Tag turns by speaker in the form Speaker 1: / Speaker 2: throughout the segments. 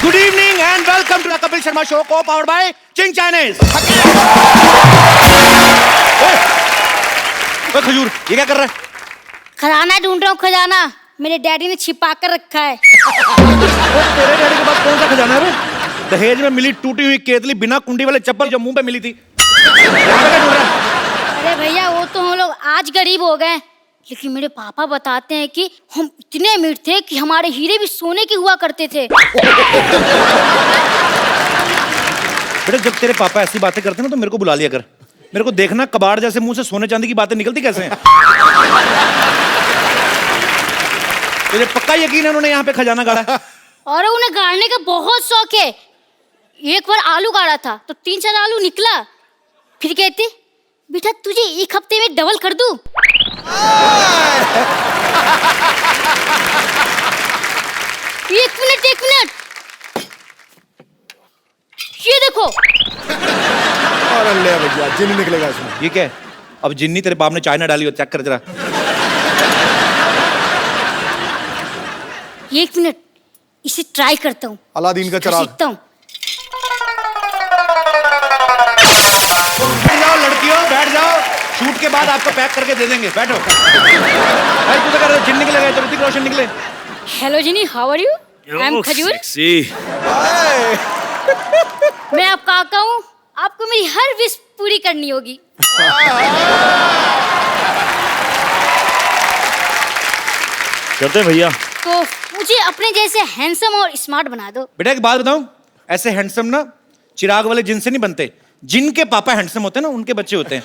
Speaker 1: Good evening and welcome to the Kapil Sharma show को powered by Ching Chinese. Khajoor ये क्या कर रहा है?
Speaker 2: खजाना ढूंढ रहा हूँ, खजाना मेरे डैडी ने छिपा कर रखा है।
Speaker 1: तेरे डैडी के पास कौन सा खजाना है? दहेज में मिली टूटी हुई केतली बिना कुंडी वाले चप्पल जो मुंह पे मिली थी।
Speaker 2: अरे भैया वो तो हम लोग आज गरीब हो गए, लेकिन मेरे पापा बताते हैं कि हम इतने अमीर थे कि हमारे हीरे भी सोने के हुआ करते थे।
Speaker 1: बेटा जब तेरे पापा ऐसी बातें करते ना तो मेरे को बुला लिया कर। मेरे को देखना कबाड़ जैसे मुंह से सोने चांदी की बातें निकलती कैसे हैं। तुझे पक्का यकीन है उन्होंने यहाँ पे खजाना गाड़ा है?
Speaker 2: और उन्हें गाड़ने का बहुत शौक है। एक बार आलू गाड़ा था तो 3-4 आलू निकला, फिर कहते बेटा तुझे एक हफ्ते में डबल कर दूं। एक मिनट ये देखो।
Speaker 3: और ले भैया जिन्नी निकलेगा इसमें।
Speaker 1: ये क्या है? अब जिन्नी तेरे बाप ने चाय ना डाली हो, चेक कर जरा।
Speaker 2: एक मिनट इसे ट्राई करता हूँ।
Speaker 3: अलादीन का चराग।
Speaker 2: सीखता हूँ।
Speaker 1: बैठ जाओ लड़कियों, बैठ जाओ। शूट के बाद आपको पैक करके दे देंगे, बैठो। अरे तू तो कर जिन्नी निकले गए तो ऋतिक रोशन निकले।
Speaker 2: Hello Genie, how are you? I am Khajoor. मैं आपका काका हूँ, आपको मेरी हर विश पूरी करनी होगी।
Speaker 4: करते भैया।
Speaker 2: तो मुझे अपने जैसे हैंडसम और स्मार्ट बना दो।
Speaker 1: बेटा एक बात बताऊं, ऐसे हैंडसम ना चिराग वाले जिन से नहीं बनते। जिनके पापा हैंडसम होते हैं ना उनके बच्चे होते हैं।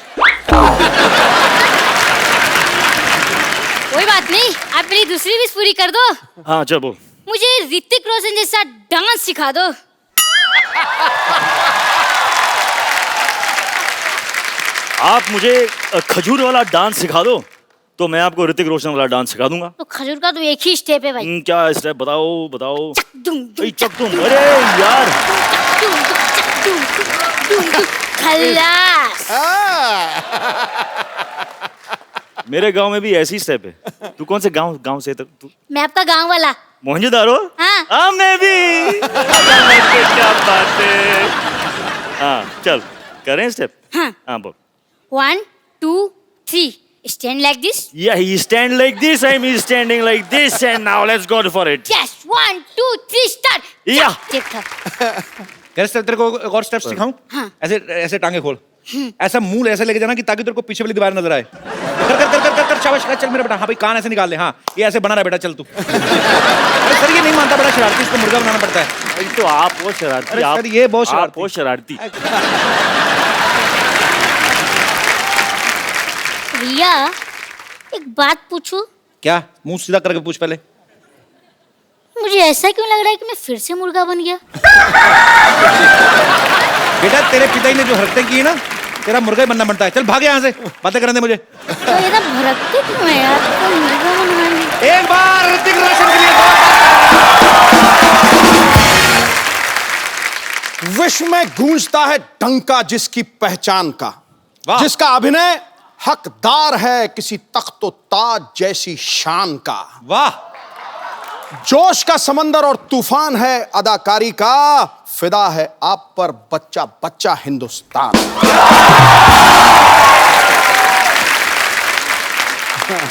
Speaker 2: कोई बात नहीं, आप मेरी दूसरी विश पूरी कर दो।
Speaker 4: हाँ चल बोल।
Speaker 2: मुझे ऋतिक रोशन जैसा डांस सिखा दो।
Speaker 4: आप मुझे खजूर वाला डांस सिखा दो तो मैं आपको ऋतिक रोशन वाला डांस सिखा दूंगा।
Speaker 2: तो खजूर का तो एक ही स्टेप है भाई।
Speaker 4: क्या स्टेप बताओ बताओ।
Speaker 2: दुम
Speaker 4: चक तुम, अरे यार
Speaker 2: खल्लास।
Speaker 4: मेरे गांव में भी ऐसी स्टेप है। तू कौन से गांव से तू?
Speaker 2: मैं आपका गांव वाला।
Speaker 4: मोहनजोदारो?
Speaker 2: हाँ।
Speaker 4: मैं भी। क्या बात है। हाँ चल करें स्टेप। हाँ बोल।
Speaker 2: 1 2 3 stand like this.
Speaker 4: Yeah, he stand like this. I'm standing like this, and now let's go for it.
Speaker 2: Yes, 1 2 3 start.
Speaker 4: Yeah.
Speaker 2: ठीक था।
Speaker 1: तेरे तेरे को एक और स्टेप सिखाऊं?
Speaker 2: हाँ।
Speaker 1: ऐसे ऐसे टांगे खोल, ऐसा मुंह ऐसे लेके जाना कि ताकि तेरे को पीछे वाली दीवार नजर आए। कर कर कर कर कर कर शाबाश, चल मेरा बेटा। हाँ भाई कान ऐसे निकाल ले। हाँ ये ऐसे बना रहा बेटा, चल तू। अरे सर ये नहीं मानता, बड़ा शरारती, इसको मुर्गा बनाना पड़ता है।
Speaker 4: तो आप बहुत शरारती।
Speaker 1: अरे सर ये बहुत शरारती।
Speaker 4: आप बहुत शरारती।
Speaker 2: भैया एक बात पूछूं?
Speaker 1: क्या? मुंह सीधा करके पूछ पहले।
Speaker 2: मुझे ऐसा क्यों लग रहा है कि मैं फिर से मुर्गा बन गया?
Speaker 1: बेटा तेरे पिताजी ने जो हरकतें की है ना, तेरा मुर्गा ही बनना बनता है। चल भाग यहाँ से, बातें करने दे मुझे।
Speaker 2: तो ये सब भड़कते क्यों है यार? तो मुर्गा बनवाएंगे।
Speaker 1: एक बार ऋतिक रोशन के लिए
Speaker 3: विश्व में गूंजता है डंका जिसकी पहचान का, जिसका अभिनय हकदार है किसी तख्तो ताज जैसी शान का।
Speaker 1: वाह।
Speaker 3: जोश का समंदर और तूफान है अदाकारी का, फिदा है आप पर बच्चा बच्चा हिंदुस्तान।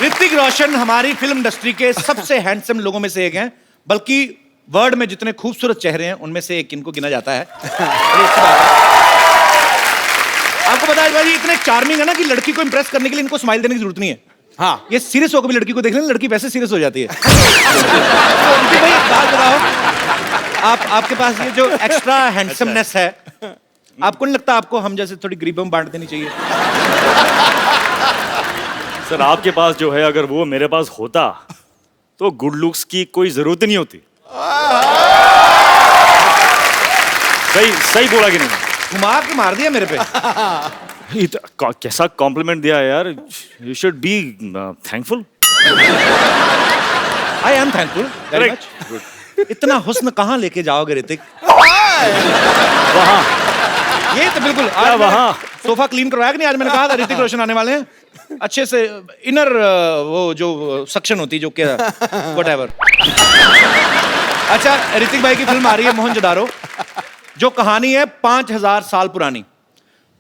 Speaker 1: ऋतिक रोशन हमारी फिल्म इंडस्ट्री के सबसे हैंडसम लोगों में से एक हैं, बल्कि वर्ल्ड में जितने खूबसूरत चेहरे हैं उनमें से एक इनको गिना जाता है। आपको पता है भाई इतने चार्मिंग है ना कि लड़की को इंप्रेस करने के लिए इनको स्माइल देने की जरूरत नहीं है। हाँ ये सीरियस होकर भी लड़की को देख लेना, लड़की वैसे सीरियस हो जाती है। तो भाई एक बात बताओ, आपके पास ये जो एक्स्ट्रा हैंडसमनेस है, आपको नहीं लगता आपको हम जैसे थोड़ी गरीबों में बांट देनी चाहिए?
Speaker 4: सर आपके पास जो है अगर वो मेरे पास होता तो गुड लुक्स की कोई जरूरत नहीं होती। सही बोला कि नहीं?
Speaker 1: घुमा के मार दिया मेरे पे।
Speaker 4: कैसा कॉम्प्लीमेंट दिया यार। You should be thankful.
Speaker 1: I am thankful very much. इतना हुस्न कहाँ लेके जाओगे ऋतिक?
Speaker 4: वहाँ।
Speaker 1: ये तो बिल्कुल आज वहाँ सोफा क्लीन करवाया कि नहीं? आज मैंने कहा था ऋतिक रोशन आने वाले हैं, अच्छे से इनर वो जो सक्शन होती जो क्या व्हाटएवर। अच्छा, ऋतिक भाई की फिल्म आ रही है मोहनजोदारो, जो कहानी है 5000 साल पुरानी।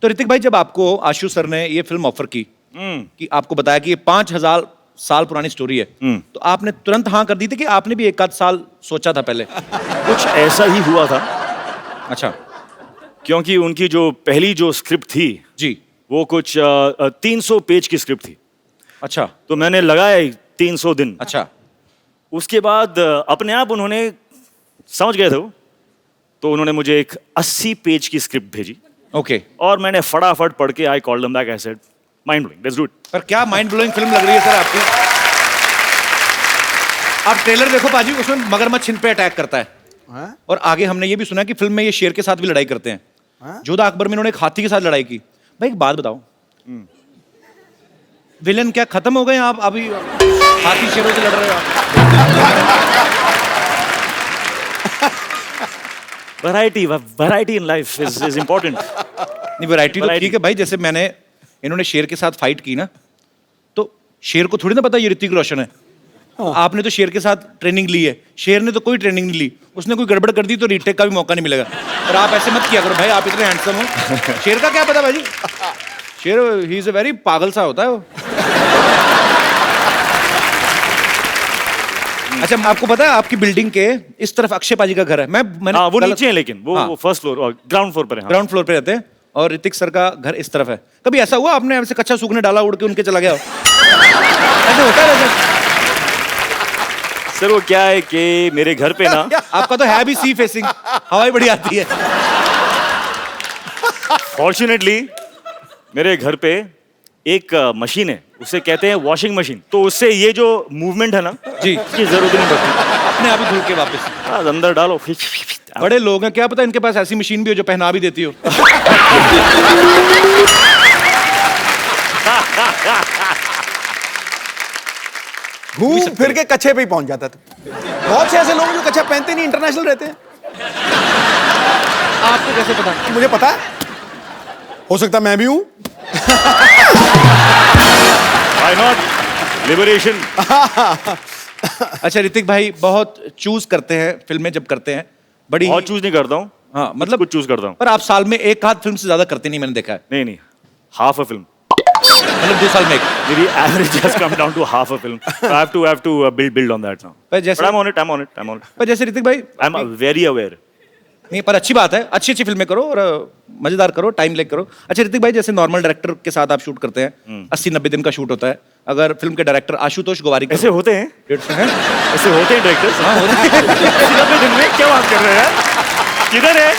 Speaker 1: तो ऋतिक भाई, जब आपको आशु सर ने ये फिल्म ऑफर की, कि आपको बताया कि ये 5000 साल पुरानी स्टोरी है, तो आपने तुरंत हाँ कर दी थी कि आपने भी एक आध साल सोचा था पहले?
Speaker 4: कुछ ऐसा ही हुआ था,
Speaker 1: अच्छा
Speaker 4: क्योंकि उनकी जो पहली जो स्क्रिप्ट थी
Speaker 1: जी।
Speaker 4: वो कुछ 300 पेज की स्क्रिप्ट थी।
Speaker 1: अच्छा
Speaker 4: तो मैंने लगाया 300 दिन।
Speaker 1: अच्छा।
Speaker 4: उसके बाद अपने आप उन्होंने समझ गए थे वो, तो उन्होंने मुझे एक 80 पेज की स्क्रिप्ट भेजी
Speaker 1: ओके।
Speaker 4: और मैंने फटाफट पढ़ के I called them back, I said mind blowing, let's do it.
Speaker 1: पर क्या माइंड ब्लोइंग फिल्म लग रही है सर आपकी। आप ट्रेलर देखो पाजी, उसमें मगरमच्छ इन पे अटैक करता है। और आगे हमने ये भी सुना कि फिल्म में ये शेर के साथ भी लड़ाई करते हैं। जोधा अकबर में इन्होंने एक हाथी के साथ लड़ाई की। भाई एक बात बताओ, विलेन क्या खत्म हो गए आप अभी हाथी शेरों से लड़ रहे हो आप?
Speaker 4: Variety in life is important.
Speaker 1: नहीं, वैरायटी तो
Speaker 4: Variety.
Speaker 1: ठीक है भाई। जैसे मैंने इन्होंने शेर के साथ फाइट की ना, तो शेर को थोड़ी ना पता ये ऋतिक रोशन है। आपने तो शेर के साथ ट्रेनिंग ली है, शेर ने तो कोई ट्रेनिंग नहीं ली। उसने कोई गड़बड़ कर दी तो रीटेक का भी मौका नहीं मिलेगा। और आप ऐसे मत किया करो भाई, आप इतने हैंडसम हो। शेर का क्या पता भाई, शेर ही इज अ वेरी पागल सा होता है वो। अच्छा, आपको पता है आपकी बिल्डिंग के इस तरफ अक्षय पाजी का घर है। मैंने
Speaker 4: हाँ, वो नीचे है, लेकिन
Speaker 1: हाँ।
Speaker 4: वो फर्स्ट फ्लोर और ग्राउंड फ्लोर पर है। हाँ।
Speaker 1: ग्राउंड फ्लोर पे रहते हैं और ऋतिक सर का घर इस तरफ है। कभी ऐसा हुआ आपने ऐसे कच्चा सूखने डाला, उड़ के उनके चला गया हो? ऐसे होता है वैसे?
Speaker 4: सर वो क्या है कि मेरे घर पे ना
Speaker 1: आपका तो है भी सी फेसिंग, हवाई बड़ी आती है।
Speaker 4: फॉर्चुनेटली मेरे घर पे एक मशीन है, उसे कहते हैं वॉशिंग मशीन। तो उससे ये जो मूवमेंट है ना
Speaker 1: जी,
Speaker 4: इसकी जरूरत नहीं पड़ती।
Speaker 1: अपने आप ही धुल के वापस।
Speaker 4: हाँ, अंदर डालो।
Speaker 1: बड़े लोग हैं, क्या पता इनके पास ऐसी मशीन भी हो जो पहना भी देती हो।
Speaker 3: घूम फिर के कच्छे पे ही पहुंच जाता था। बहुत से ऐसे लोग जो कच्छा पहनते नहीं, इंटरनेशनल रहते हैं।
Speaker 1: आपको कैसे पता?
Speaker 3: मुझे पता है, हो सकता मैं भी हूं।
Speaker 4: Why not? लिबरेशन।
Speaker 1: अच्छा ऋतिक भाई, बहुत चूज करते हैं फिल्में जब करते हैं, बड़ी
Speaker 4: बहुत चूज नहीं करता हूँ।
Speaker 1: हाँ मतलब
Speaker 4: कुछ चूज करता हूँ।
Speaker 1: पर आप साल में एक आध फिल्म से ज्यादा करते नहीं, मैंने देखा है।
Speaker 4: नहीं, हाफ अ फिल्म।
Speaker 1: मतलब 2 साल में एक।
Speaker 4: मेरी average has come down to half a film. So I have to build on that now.
Speaker 1: पर जैसे
Speaker 4: But I'm on it.
Speaker 1: पर जैसे ऋतिक भाई,
Speaker 4: I'm very aware.
Speaker 1: नहीं पर अच्छी बात है, अच्छी अच्छी फिल्में करो और मजेदार करो, टाइम लेके करो। अच्छा ऋतिक भाई, जैसे नॉर्मल डायरेक्टर के साथ आप शूट करते हैं, 80-90 दिन का शूट होता है। अगर फिल्म के डायरेक्टर आशुतोष गोवारिकर
Speaker 4: ऐसे होते हैं?
Speaker 1: 150 हैं?
Speaker 4: ऐसे होते हैं डायरेक्टर्स?
Speaker 1: हाँ होते हैं।
Speaker 4: 90 दिन में क्या बात कर रहे हैं? किधर है?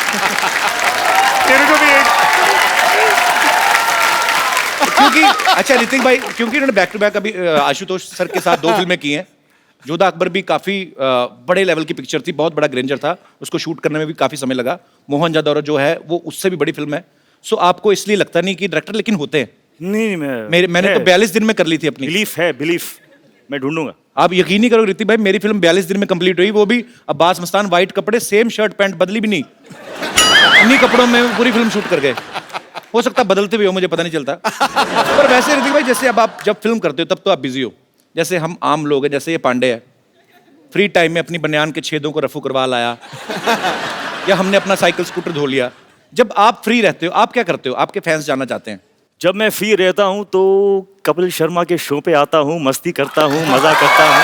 Speaker 4: तेरे को भी एक
Speaker 1: क्योंकि अच्छा ऋतिक भाई, क्योंकि इन्होंने बैक टू बैक अभी आशुतोष सर के साथ 2 फिल्में की हैं। जोधा अकबर भी काफी बड़े लेवल की पिक्चर थी, बहुत बड़ा ग्रेंजर था, उसको शूट करने में भी काफी समय लगा। मोहनजोदारो जो है वो उससे भी बड़ी फिल्म है। सो आपको इसलिए लगता नहीं कि डायरेक्टर लेकिन होते हैं?
Speaker 4: नहीं,
Speaker 1: मैंने तो 42 दिन में कर ली थी अपनी।
Speaker 4: बिलीफ मैं ढूंढूंगा।
Speaker 1: आप यकीन नहीं करोगे ऋतिक भाई, मेरी फिल्म 42 दिन में कंप्लीट हुई, वो भी अब्बास मस्तान, वाइट कपड़े, सेम शर्ट पैंट, बदली भी नहीं, इन्हीं कपड़ों में पूरी फिल्म शूट कर गए। हो सकता बदलते भी हो, मुझे पता नहीं चलता। पर वैसे ऋतिक भाई, जैसे अब आप जब फिल्म करते हो तब तो आप बिजी हो, जैसे हम आम लोग हैं, जैसे ये पांडे है, फ्री टाइम में अपनी बनियान के छेदों को रफू करवा लाया, या हमने अपना साइकिल स्कूटर धो लिया। जब आप फ्री रहते हो आप क्या करते हो? आपके फैंस जानना चाहते हैं।
Speaker 4: जब मैं फ्री रहता हूँ तो कपिल शर्मा के शो पे आता हूँ, मस्ती करता हूँ, मजा करता हूँ।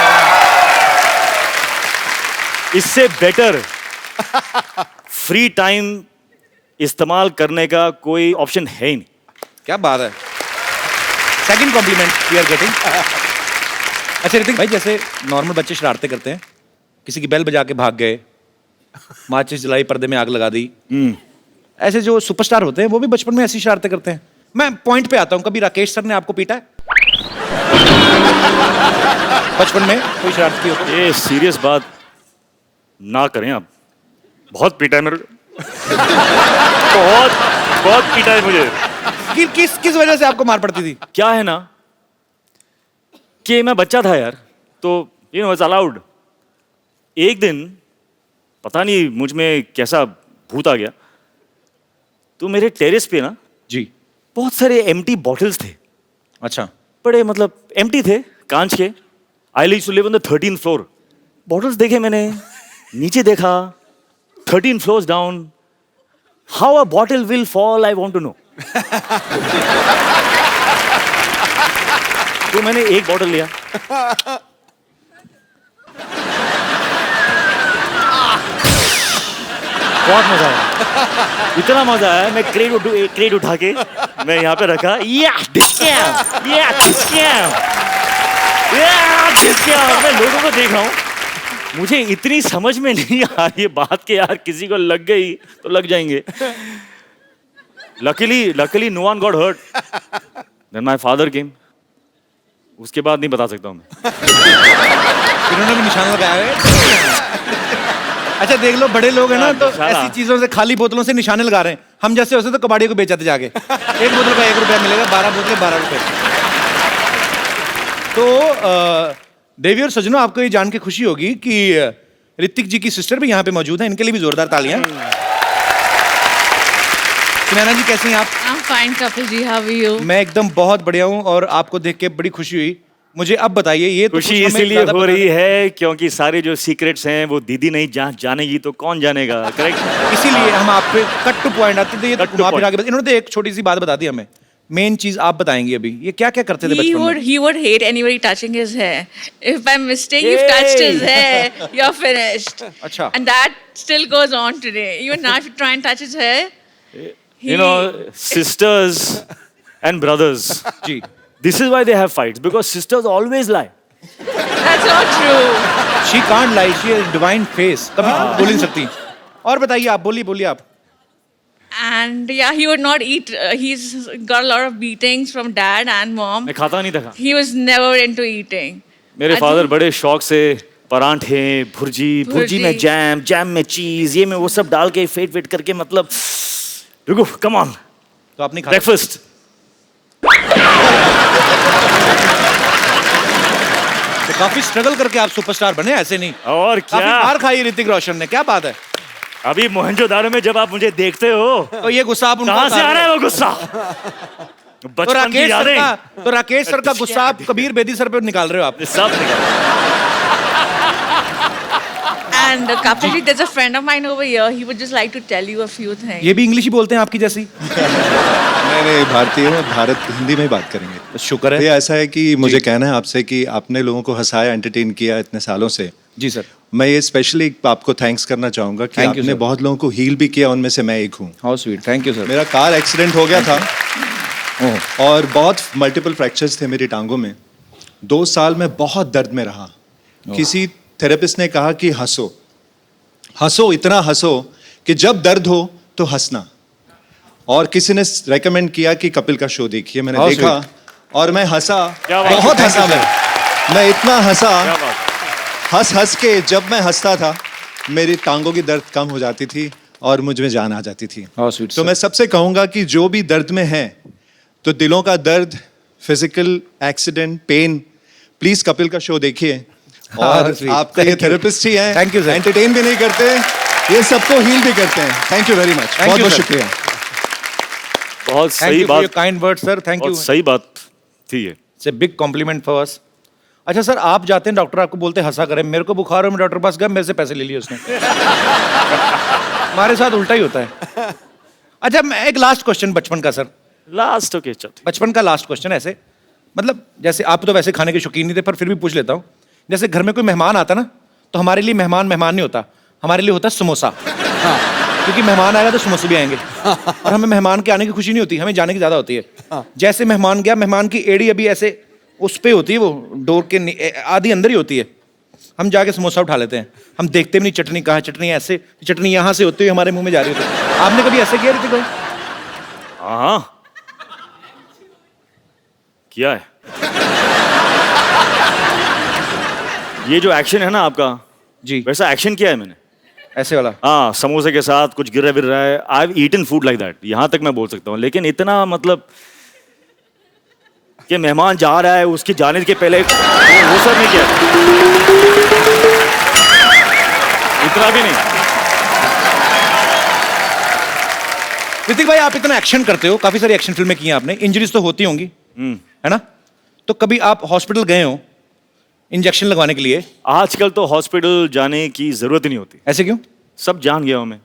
Speaker 4: इससे बेटर फ्री टाइम इस्तेमाल करने का कोई ऑप्शन है ही नहीं।
Speaker 1: क्या बात है, second compliment we are getting. अच्छा ऋतिक भाई, जैसे नॉर्मल बच्चे शरारतें करते हैं, किसी की बेल बजा के भाग गए, माचिस जलाई, पर्दे में आग लगा दी, ऐसे जो सुपरस्टार होते हैं वो भी बचपन में ऐसी शरारतें करते हैं। मैं पॉइंट पे आता हूँ, कभी राकेश सर ने आपको पीटा है बचपन में? कोई शरारत की हो तो?
Speaker 4: ये सीरियस बात ना करें आप। बहुत पीटा है मेरे को। बहुत पीटा है मुझे।
Speaker 1: किस वजह से आपको मार पड़ती थी?
Speaker 4: क्या है ना कि मैं बच्चा था यार, तो यू नो इट्स अलाउड। एक दिन पता नहीं मुझ में कैसा भूत आ गया, तो मेरे टेरेस पे ना
Speaker 1: जी
Speaker 4: बहुत सारे एम्प्टी बॉटल्स थे।
Speaker 1: अच्छा,
Speaker 4: बड़े मतलब एम्प्टी थे, कांच के। I used to live on the 13th floor. Bottles देखे मैंने, नीचे देखा 13 floors down, how a bottle will fall I want to know. तो मैंने एक बॉटल लिया, बहुत मजा आया, इतना मजा आया, मैं क्रेट उठा के मैं यहाँ पे रखा, मैं लोगों को देख रहा हूँ, मुझे इतनी समझ में नहीं आ रही है बात के यार किसी को लग गई तो लग जाएंगे। Luckily no one got hurt. Then my father came, उसके बाद नहीं बता सकता हूँ मैं।
Speaker 1: इन्होंने भी निशान लगाया है। अच्छा देख लो, बड़े लोग हैं ना तो
Speaker 4: निशाना।
Speaker 1: ऐसी चीजों से, खाली बोतलों से निशाने लगा रहे हैं। हम जैसे होते तो कबाड़ी को बेचाते जाके, एक बोतल का 1 रुपया मिलेगा, 12 बोतलें 12 रुपए। तो देवी और सजनों, आपको ये जान के खुशी होगी कि ऋतिक जी की सिस्टर भी यहाँ पे मौजूद है, इनके लिए भी जोरदार तालियां। सुनैना जी कैसी हैं आप?
Speaker 5: I'm fine, Kapil ji. How are you?
Speaker 1: मैं एकदम बहुत बढ़िया हूँ और आपको देख के बड़ी खुशी हुई। मुझे अब बताइए, ये तो
Speaker 4: खुशी
Speaker 1: कुछ हमें
Speaker 4: इसीलिए
Speaker 1: ज्यादा
Speaker 4: हो
Speaker 1: पता
Speaker 4: रही है क्योंकि सारे जो सीक्रेट्स हैं वो दीदी नहीं जानेगी तो कौन जानेगा, करेक्ट?
Speaker 1: नहीं। इसीलिए हम आप पे कट टू पॉइंट आते थे। ये तो
Speaker 4: Cut to
Speaker 1: घुमा फिरा
Speaker 4: point.
Speaker 1: के इन्होंने तो एक छोटी सी बात बता दी हमें, मेन चीज आप बताएंगी अभी। ये क्या क्या करते थे बचपन में?
Speaker 5: He would hate anybody touching his hair. If by mistake you've touched his hair, you're finished.
Speaker 1: अच्छा।
Speaker 5: And that still goes on today. Even now, if you try and touch his hair,
Speaker 4: You know, sisters and brothers,
Speaker 1: जी,
Speaker 4: this is why they have fights because sisters always lie.
Speaker 5: that's not true.
Speaker 1: She can't lie, she has divine face, कभी बोल नहीं सकती। और बताइए आप, बोलिए आप।
Speaker 5: And yeah, he would not eat. He's got a lot of beatings from dad and mom.
Speaker 4: मैं खाता नहीं था।
Speaker 5: He was never into eating.
Speaker 4: मेरे
Speaker 5: I
Speaker 4: फादर
Speaker 5: think-
Speaker 4: बड़े शौक से परांठे, भुर्जी में जैम में चीज, ये में वो सब डाल के फेट करके, मतलब रुको, कम ऑन,
Speaker 1: तो आपने खा
Speaker 4: ब्रेकफास्ट।
Speaker 1: तो काफी स्ट्रगल करके आप सुपरस्टार बने, ऐसे नहीं।
Speaker 4: और
Speaker 1: काफी
Speaker 4: क्या,
Speaker 1: मार खाई ऋतिक रोशन ने, क्या बात है।
Speaker 4: अभी मोहनजोदारो में जब आप मुझे देखते हो
Speaker 1: तो ये गुस्सा आप उनको
Speaker 4: कहाँ से आ रहा है वो गुस्सा?
Speaker 1: तो
Speaker 4: बचपन की
Speaker 1: राकेश सर
Speaker 4: यादें
Speaker 1: का, तो राकेश सर का गुस्सा आप कबीर बेदी सर पे निकाल रहे हो आप।
Speaker 4: सब निकाल।
Speaker 5: And Kapil ji, there's a friend of mine over here. He would just like to tell you a few things.
Speaker 1: ये भी इंग्लिश ही बोलते हैं आपकी जैसी?
Speaker 6: नहीं भारतीय हूँ, भारत हिंदी में ही बात करेंगे।
Speaker 1: शुक्र है।
Speaker 6: ये ऐसा है कि मुझे कहना है आपसे कि आपने लोगों को हंसाया, एंटरटेन किया इतने सालों से।
Speaker 1: जी सर।
Speaker 6: मैं ये स्पेशली आपको थैंक्स करना चाहूँगा कि
Speaker 1: Thank you,
Speaker 6: आपने
Speaker 1: sir.
Speaker 6: बहुत लोगों को हील भी किया, उनमें से मैं एक हूँ।
Speaker 1: How sweet, thank you sir.
Speaker 6: मेरा कार एक्सीडेंट हो गया था
Speaker 1: ओह,
Speaker 6: और बहुत मल्टीपल फ्रैक्चर्स थे मेरी टांगों में। 2 साल में बहुत दर्द में रहा। किसी थेरेपिस्ट ने कहा कि हंसो, इतना हंसो कि जब दर्द हो तो हंसना। और किसी ने रेकमेंड किया कि कपिल का शो देखिए, मैंने
Speaker 1: How
Speaker 6: देखा और मैं हंसा,
Speaker 4: क्या बात है,
Speaker 6: बहुत
Speaker 1: thank you,
Speaker 6: हंसा मैं इतना हंसा,
Speaker 4: क्या बात?
Speaker 6: हंस के जब मैं हंसता था मेरी टांगों की दर्द कम हो जाती थी और मुझ में जान आ जाती थी।
Speaker 1: How sweet,
Speaker 6: तो
Speaker 1: sir.
Speaker 6: मैं सबसे कहूंगा कि जो भी दर्द में है, तो दिलों का दर्द, physical accident, pain, please Kapil का शो देखिए। और
Speaker 1: sweet.
Speaker 6: आपका ये
Speaker 1: Thank you.
Speaker 6: थेरेपिस्ट ही है,
Speaker 1: Thank you, sir.
Speaker 6: एंटरटेन भी नहीं करते, ये सबको हील भी करते हैं। Thank you very much,
Speaker 1: Thank
Speaker 6: बहुत
Speaker 1: you,
Speaker 6: बहुत
Speaker 1: sir.
Speaker 6: शुक्रिया।
Speaker 4: बहुत
Speaker 1: थैंक
Speaker 4: सही
Speaker 1: यू फॉर योर
Speaker 4: बात,
Speaker 1: kind word sir, thank you.
Speaker 4: बहुत सही बात थी ये।
Speaker 1: It's a big complement for us. अच्छा सर, आप जाते हैं डॉक्टर, आपको बोलते हैं हंसा करें। मेरे को बुखार हो, मैं डॉक्टर के पास गया, मेरे से पैसे ले लिए उसने। हमारे साथ उल्टा ही होता है। अच्छा, मैं एक लास्ट क्वेश्चन बचपन का सर,
Speaker 4: लास्ट ओके चल।
Speaker 1: बचपन का लास्ट क्वेश्चन ऐसे, मतलब जैसे आप तो वैसे खाने के शौकीन नहीं थे, पर फिर भी पूछ लेता हूँ। जैसे घर में कोई मेहमान आता ना, तो हमारे लिए मेहमान नहीं होता, हमारे लिए होता समोसा। हाँ, क्योंकि मेहमान आएगा तो समोसे भी आएंगे। और हमें मेहमान के आने की खुशी नहीं होती, हमें जाने की ज्यादा होती है। जैसे मेहमान गया, मेहमान की एड़ी अभी ऐसे उस पे होती है, वो डोर के आधी अंदर ही होती है। हम जाके समोसा उठा लेते हैं, हम देखते भी नहीं चटनी कहाँ है, चटनी ऐसे, चटनी यहाँ से होती है हमारे मुंह में जा रही होती है। आपने कभी ऐसे किया ऋतिक भाई?
Speaker 4: हाँ किया है। ये जो एक्शन है ना आपका,
Speaker 1: जी,
Speaker 4: वैसा एक्शन किया है मैंने।
Speaker 1: ऐसे वाला।
Speaker 4: हाँ, समोसे के साथ कुछ गिर रहा है। I have eaten food like that, यहाँ तक मैं बोल सकता हूँ। लेकिन इतना मतलब कि मेहमान जा रहा है, उसके जाने के पहले वो सब नहीं किया, इतना भी नहीं।
Speaker 1: ऋतिक भाई, आप इतना एक्शन करते हो, काफी सारी एक्शन फिल्में की हैं आपने, इंजरीज तो होती होंगी, है ना? तो कभी आप हॉस्पिटल गए हो इंजेक्शन लगवाने के लिए।
Speaker 4: आजकल तो हॉस्पिटल जाने की जरूरत ही नहीं होती,
Speaker 1: ऐसे क्यों?
Speaker 4: सब जान गया हूं मैं।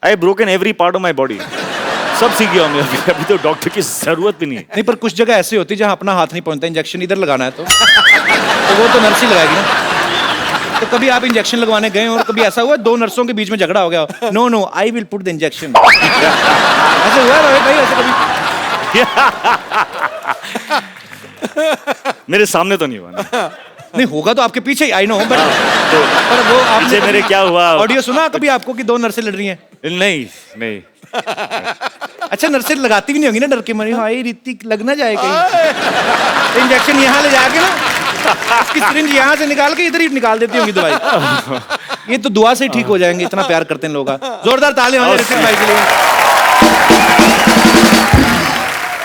Speaker 4: I broken every part of my body, सब सीख गया हूं मैं। अभी तो डॉक्टर की जरूरत भी नहीं है।
Speaker 1: नहीं, पर कुछ जगह ऐसी होती है जहां अपना हाथ नहीं पहुंचता, इंजेक्शन इधर लगाना है तो वो तो नर्स ही लगाएगी ना। तो कभी आप इंजेक्शन लगवाने गए और कभी ऐसा हुआ 2 नर्सों के बीच में झगड़ा हो गया, no no I will put the injection, ऐसे हुआ है भाई? ऐसे कभी?
Speaker 4: मेरे सामने तो नहीं हुआ ना।
Speaker 1: नहीं, होगा तो आपके पीछे ही, आई नो, बट
Speaker 4: तो
Speaker 1: पर वो आपने
Speaker 4: पीछे मेरे क्या हुआ?
Speaker 1: ऑडियो सुना कभी आपको कि 2 नर्सें लड़ रही हैं?
Speaker 4: नहीं नहीं,
Speaker 1: अच्छा, नर्सें लगाती भी नहीं होंगी ना डर के मारे, हाय ऋतिक लग ना जाए कहीं, तो इंजेक्शन यहाँ ले जाके ना उसकी सिरिंज यहाँ से निकाल के इधर ही निकाल देती होंगी दवाई। ये तो दुआ से ही ठीक हो जाएंगे, इतना प्यार करते हैं लोग। जोरदार ताली हो जाए ऋतिक भाई के लिए।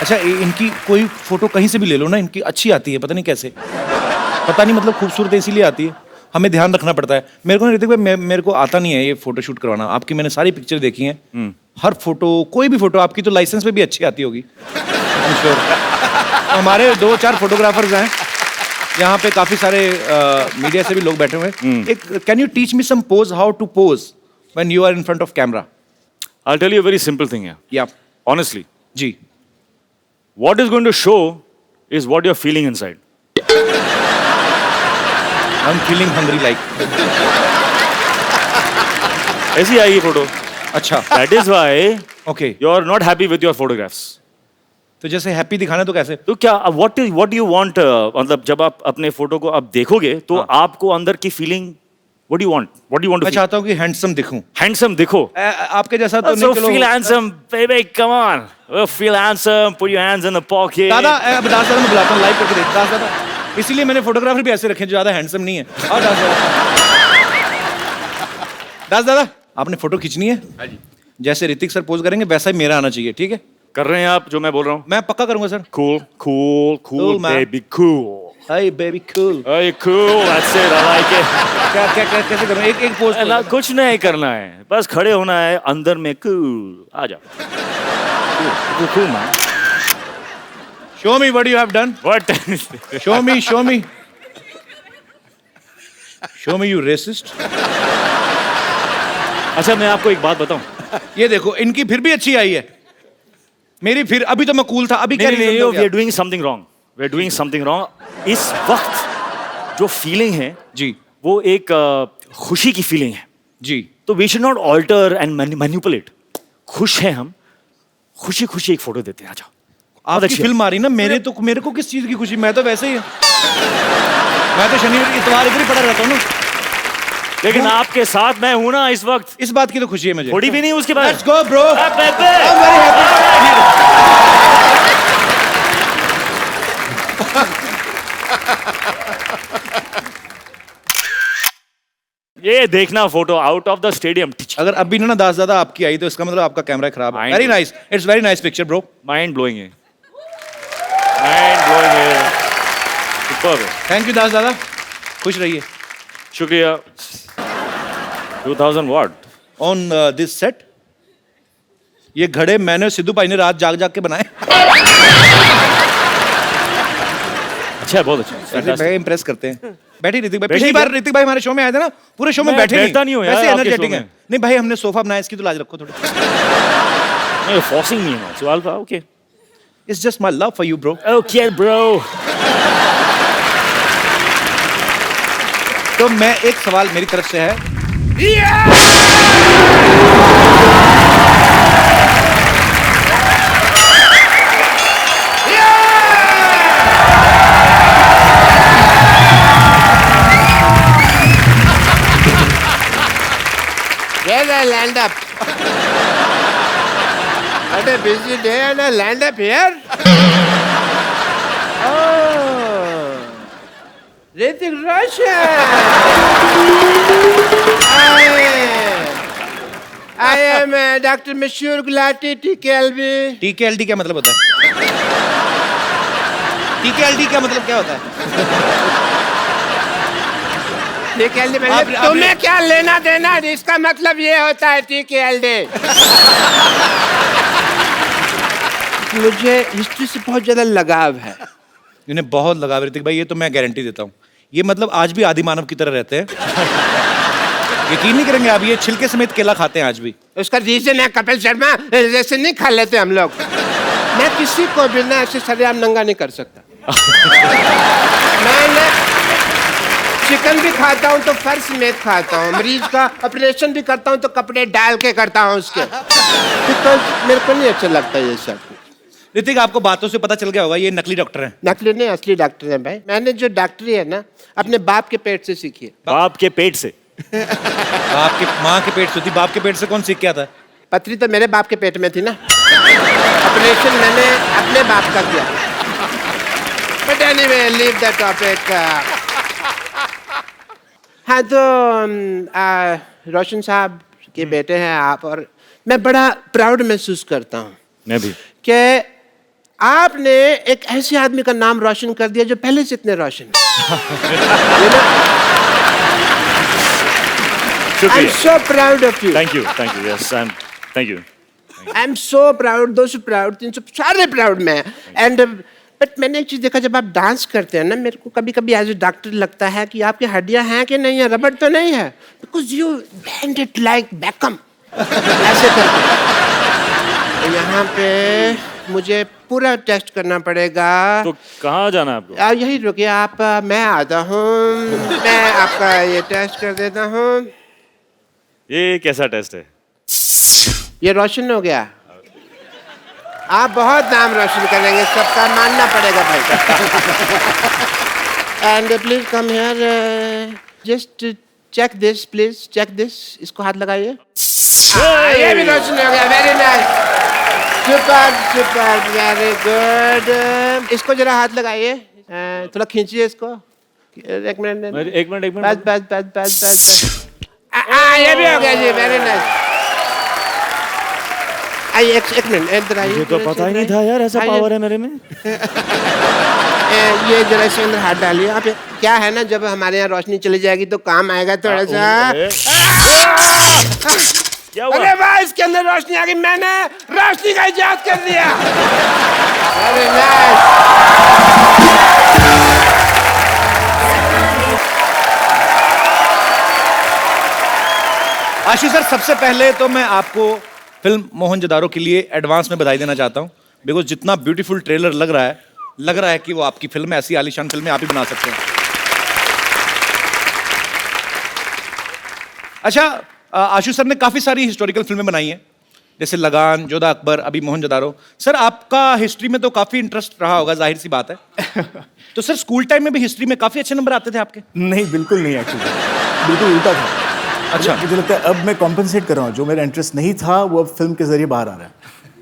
Speaker 1: अच्छा, इनकी कोई फोटो कहीं से भी ले लो ना, इनकी अच्छी आती है, पता नहीं कैसे, पता नहीं, मतलब खूबसूरत इसीलिए आती है, हमें ध्यान रखना पड़ता है। मेरे को ऋतिक भाई, मेरे को आता नहीं है ये फोटो शूट करवाना। आपकी मैंने सारी पिक्चर देखी हैं, हर फोटो, कोई भी फोटो आपकी तो लाइसेंस पे भी अच्छी आती होगी, आई एम श्योर। हमारे 2-4 फोटोग्राफर्स हैं यहाँ पे, काफी सारे मीडिया से भी लोग बैठे हुए हैं। एक can you teach me some pose, how to pose when you are in front of camera?
Speaker 4: I'll tell you a very simple thing here.
Speaker 1: या
Speaker 4: Honestly,
Speaker 1: जी,
Speaker 4: what is going to show is what you're feeling inside.
Speaker 1: I am feeling hungry like.
Speaker 4: ऐसी आएगी photo.
Speaker 1: अच्छा,
Speaker 4: That is why
Speaker 1: okay.
Speaker 4: you're not happy with your photographs.
Speaker 1: तो जैसे happy दिखाना तो कैसे?
Speaker 4: तो क्या what do you want? मतलब जब आप अपने फोटो को आप देखोगे तो आपको अंदर की feeling what do you want? What do you want to
Speaker 1: मैं
Speaker 4: feel?
Speaker 1: चाहता हूँ कि हैंडसम दिखूं।
Speaker 4: Handsome दिखो।
Speaker 1: आपके जैसा तो
Speaker 4: So
Speaker 1: नहीं, चलो।
Speaker 4: feel handsome, baby, come on. Feel handsome, put your hands in the pocket.
Speaker 1: दादा, दास दादा मैं बुलाता हूँ, लाइव करके देख दास दादा। इसीलिए मैंने फोटोग्राफर भी ऐसे रखे हैं जो ज्यादा हैंडसम नहीं है। और दास दादा, दास दादा आपने फोटो खींचनी है, जैसे ऋतिक सर पोज करेंगे वैसा ही मेरा आना चाहिए, ठीक है?
Speaker 4: कर रहे हैं आप जो मैं बोल रहा हूँ?
Speaker 1: मैं पक्का करूंगा sir.
Speaker 4: Cool, cool, cool,
Speaker 1: Cool, man.
Speaker 4: baby, cool.
Speaker 1: Hi baby cool.
Speaker 4: Hey, cool, that's it, I like it.
Speaker 1: क्या क्या क्या कैसे करूं? एक पोज।
Speaker 4: ना कुछ नहीं करना है, बस खड़े होना है अंदर में। कूल, आ जा। Cool, cool, man.
Speaker 1: Show me what you have done.
Speaker 4: What?
Speaker 1: Show me, show me, show me, you racist.
Speaker 4: अच्छा, मैं आपको एक बात बताऊं?
Speaker 1: ये देखो, इनकी फिर भी अच्छी आई है, मेरी फिर, अभी तो मैं कूल था, अभी क्या
Speaker 4: नहीं,
Speaker 1: reason हो
Speaker 4: we
Speaker 1: गया?
Speaker 4: are doing something wrong. We are doing something wrong. इस वक्त जो फीलिंग है
Speaker 1: जी
Speaker 4: वो एक खुशी की फीलिंग है,
Speaker 1: जी,
Speaker 4: तो we should not alter and manipulate. खुश हैं हम, खुशी खुशी एक फोटो देते हैं। आ जाओ।
Speaker 1: आपकी
Speaker 4: अच्छी है।
Speaker 1: फिल्म आ रही ना, मेरे को किस चीज की खुशी? मैं तो वैसे ही मैं तो शनिवार इतवार इधर ही पड़ा रहता हूँ ना,
Speaker 4: लेकिन आपके साथ मैं हूं ना इस वक्त,
Speaker 1: इस बात की तो खुशी है मुझे।
Speaker 4: थोड़ी भी नहीं उसके बाद।
Speaker 1: लेट्स गो ब्रो,
Speaker 4: ये देखना photo out of the stadium.
Speaker 1: अगर अभी ना दास दादा आपकी आई तो इसका मतलब आपका कैमरा खराब है।
Speaker 4: Mind
Speaker 1: very
Speaker 4: blowing.
Speaker 1: Nice, it's very nice picture bro.
Speaker 4: Mind blowing है, माइंड ब्लोइंग है, सुपर्ब है।
Speaker 1: थैंक यू दास दादा, खुश रहिए।
Speaker 4: शुक्रिया। 2000 वाट
Speaker 1: ऑन दिस सेट ये घड़े मैंने सिद्धू भाई ने रात जाग जाग के बनाए।
Speaker 4: अच्छा है, बहुत अच्छा।
Speaker 1: ऐसे मैं इम्प्रेस करते हैं। बैठी ऋतिक भाई,
Speaker 4: बैठिए
Speaker 1: पिछली बार
Speaker 4: क्या?
Speaker 1: ऋतिक भाई हमारे शो में आए थे ना, पूरे शो में
Speaker 4: मैं
Speaker 1: बैठे
Speaker 4: बैठता नहीं हूँ यार
Speaker 1: वैसे
Speaker 4: आपके
Speaker 1: एनर्जेटिक
Speaker 4: शो
Speaker 1: है।
Speaker 4: में।
Speaker 1: नहीं भाई, हमने सोफा बनाया, इसकी तो लाज रखो थोड़ी।
Speaker 4: No, you're forcing me now. So Alpha, okay.
Speaker 1: It's just my love for you bro.
Speaker 4: Okay, bro.
Speaker 1: तो मैं एक सवाल मेरी तरफ से है,
Speaker 7: Where's I land up? What a busy day and I land up here? Oh, Hrithik Roshan. I am Dr. Mashur Gulati, TKLB.
Speaker 1: TKLD क्या मतलब होता है? TKLD क्या मतलब क्या होता है?
Speaker 7: TKLD
Speaker 1: आप-
Speaker 7: मतलब तुम्हें क्या लेना देना? इसका मतलब ये होता है TKLD. मुझे हिस्ट्री से बहुत ज्यादा लगाव है,
Speaker 1: इन्हें बहुत लगाव है ऋतिक भाई, ये तो मैं गारंटी देता हूँ। ये मतलब आज भी आदि मानव की तरह रहते हैं। यकीन नहीं करेंगे आप, ये छिलके समेत केला खाते हैं आज भी।
Speaker 7: उसका रीजन है कपिल शर्मा, जैसे नहीं खा लेते हम लोग। मैं किसी को भी ना ऐसे सरेआम नंगा नहीं कर सकता। मैं ना चिकन भी खाता हूँ तो फर्श समेत खाता हूँ, मरीज का ऑपरेशन भी करता हूँ तो कपड़े डाल के करता हूँ उसके, बिकॉज मेरे को नहीं अच्छा लगता ये सब।
Speaker 1: ऋतिक, आपको बातों से पता चल गया होगा ये नकली डॉक्टर हैं।
Speaker 7: नकली नहीं, असली डॉक्टर है भाई। मैंने जो डॉक्टरी है ना अपने बाप के पेट से सीखी है।
Speaker 4: बाप के पेट से?
Speaker 1: आपकी माँ के पेट से थी, बाप के पेट से कौन सीख के आता है?
Speaker 7: पथरी तो मेरे बाप के पेट में थी ना, ऑपरेशन मैंने अपने बाप का किया। But anyway, leave that topic. हाँ तो रोशन साहब के बेटे हैं आप, और मैं बड़ा प्राउड महसूस करता हूँ
Speaker 4: मैं भी
Speaker 7: कि आपने एक ऐसे आदमी का नाम रोशन कर दिया जो पहले से इतने Roshan I am so proud of you.
Speaker 4: Thank you yes I am thank you
Speaker 7: I am so proud, 200 proud, 300 सारे प्राउड में। एंड बट मैंने एक चीज देखा, जब आप डांस करते हैं ना, मेरे को कभी कभी एज ए डॉक्टर लगता है कि आपकी हड्डियां हैं कि नहीं है, रबड़ तो नहीं है, because you band it like Beckham ऐसे करके। तो यहाँ पे मुझे पूरा टेस्ट करना पड़ेगा।
Speaker 4: तो कहाँ जाना है आपको?
Speaker 7: यही रुकिए आप, मैं आता हूँ, मैं आपका ये टेस्ट कर देता हूँ।
Speaker 4: ये कैसा टेस्ट है?
Speaker 7: ये रोशन हो गया, आप बहुत नाम रोशन करेंगे, सबका मानना पड़ेगा भाई। And please come here, just check this, please check this. इसको हाथ लगाइए। ये भी रोशन हो गया, very nice, super super, very good. इसको जरा हाथ लगाइए, थोड़ा खींचिए इसको। एक मिनट
Speaker 4: एक मिनट
Speaker 7: बस बस बस बस बस। ये भी हो गया जी, वेरी नाइस। आइए एक मिनट इधर आइए।
Speaker 4: मुझे तो पता ही नहीं था यार ऐसा पावर है मेरे में।
Speaker 7: ये जरा इसके अंदर हाथ डालिए आप। क्या है ना, जब हमारे यहाँ रोशनी चली जाएगी तो काम आएगा थोड़ा सा।
Speaker 4: क्या हुआ?
Speaker 7: अरे वाह, इसके अंदर रोशनी आ गई, मैंने रोशनी का इजाद कर दिया। Very nice.
Speaker 1: आशीष सर, सबसे पहले तो मैं आपको फिल्म मोहनजोदारो के लिए एडवांस में बधाई देना चाहता हूं, बिकॉज जितना ब्यूटीफुल ट्रेलर लग रहा है कि वो आपकी फिल्म है। ऐसी आलीशान फिल्में आप ही बना सकते हैं। अच्छा, आशीष सर ने काफी सारी हिस्टोरिकल फिल्में बनाई हैं, जैसे लगान, जोधा अकबर, अभी मोहनजोदारो। सर, आपका हिस्ट्री में तो काफी इंटरेस्ट रहा होगा, जाहिर सी बात है। तो सर, स्कूल टाइम में भी हिस्ट्री में काफी अच्छे नंबर आते थे आपके?
Speaker 8: नहीं, बिल्कुल नहीं, एक्चुअली बिल्कुल उल्टा था।
Speaker 1: अच्छा,
Speaker 8: मुझे लगता है अब मैं कॉम्पनसेट कर रहा हूँ, जो मेरा इंटरेस्ट नहीं था वो अब फिल्म के जरिए बाहर आ रहा है।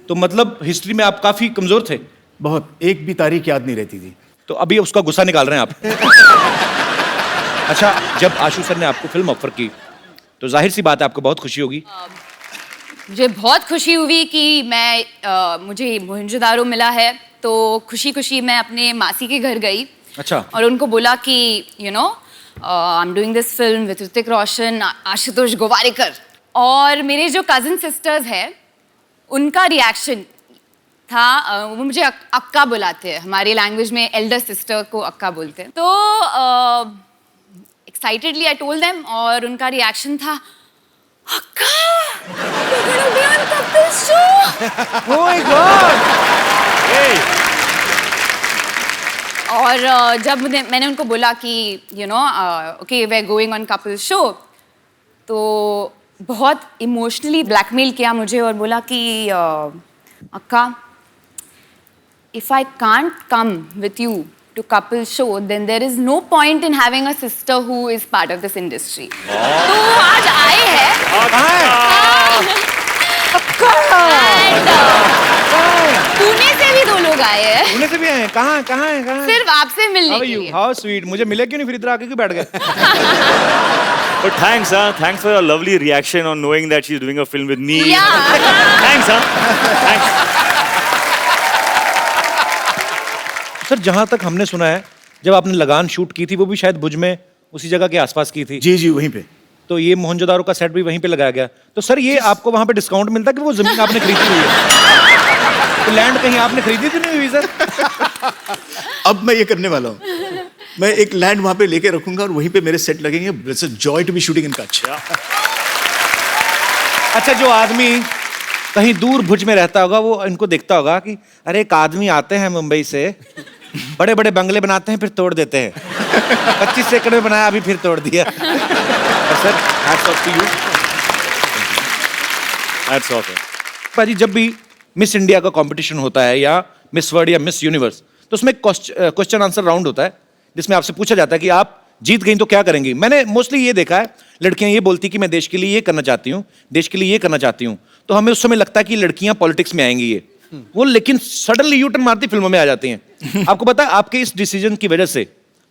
Speaker 1: तो मतलब हिस्ट्री में आप काफी कमजोर थे?
Speaker 8: बहुत, एक भी तारीख याद नहीं रहती थी।
Speaker 1: तो अभी उसका गुस्सा निकाल रहे हैं आप। अच्छा, जब आशु सर ने आपको फिल्म ऑफर की तो जाहिर सी बात है आपको बहुत खुशी होगी।
Speaker 9: मुझे बहुत खुशी हुई कि मुझे मोहनजोदारो मिला है, तो खुशी खुशी मैं अपने मासी के घर गई।
Speaker 1: अच्छा।
Speaker 9: और उनको बोला कि I am doing this film with Hrithik Roshan, Ashutosh Gowariker, और मेरे जो कजिन सिस्टर्स हैं उनका रिएक्शन था, वो मुझे अक्का बुलाते हैं, हमारी लैंग्वेज में एल्डर सिस्टर को अक्का बोलते हैं। तो एक्साइटेडली आई टोल्ड देम, और उनका रिएक्शन था, अक्का, you're gonna be on Kapil show!
Speaker 1: Oh my God!
Speaker 9: और जब मैंने उनको बोला कि okay we are going on Kapil show, तो बहुत इमोशनली ब्लैकमेल किया मुझे और बोला कि अक्का, if I can't come with you to Kapil show then there is no point in having a sister who is part of this industry. तो आज आए हैं पुणे से भी 2 लोग आए हैं।
Speaker 1: पुणे से भी आए हैं? कहाँ हैं?
Speaker 9: सिर्फ आपसे मिलने के लिए।
Speaker 1: हाउ स्वीट, मुझे मिले क्यों नहीं, फिर इधर आके क्यों बैठ गए?
Speaker 4: But thanks for your lovely reaction on knowing that she's doing a film with me.
Speaker 9: Yeah.
Speaker 4: Thanks.
Speaker 1: Sir, जहाँ तक हमने सुना है, जब आपने लगान शूट की थी वो भी शायद भुज में उसी जगह के आसपास की थी।
Speaker 8: जी वहीं पे।
Speaker 1: तो ये मोहनजोदारो का सेट भी वहीं पे लगाया गया। तो सर, ये आपको वहाँ पे डिस्काउंट मिलता कि वो जमीन आपने खरीदी हुई है? तो लैंड कहीं आपने खरीदी तो नहीं हुई सर?
Speaker 8: अब मैं ये करने वाला हूँ, मैं एक लैंड वहां पे लेके रखूंगा और वहीं पे मेरे सेट लगेंगे. It's a joy to be shooting in Kutch.
Speaker 1: अच्छा, जो आदमी कहीं दूर भुज में रहता होगा वो इनको देखता होगा कि अरे एक आदमी आते हैं मुंबई से, बड़े बड़े बंगले बनाते हैं फिर तोड़ देते हैं. 25 एकड़ में बनाया, अभी फिर तोड़ दिया. Sir, hats off to you.
Speaker 4: Hats off है.
Speaker 1: भाजी, जब भी मिस इंडिया का कंपटीशन होता है या मिस वर्ल्ड या मिस यूनिवर्स, तो उसमें क्वेश्चन आंसर राउंड होता है जिसमें आपसे पूछा जाता है कि आप जीत गई तो क्या करेंगी. मैंने मोस्टली ये देखा है, लड़कियां ये बोलती कि मैं देश के लिए ये करना चाहती हूँ, देश के लिए ये करना चाहती हूँ. तो हमें उस समय लगता है कि लड़कियां पॉलिटिक्स में आएंगी ये वो, लेकिन सडनली यू टर्न मारती फिल्मों में आ जाती हैं. आपको पता है, आपके इस डिसीजन की वजह से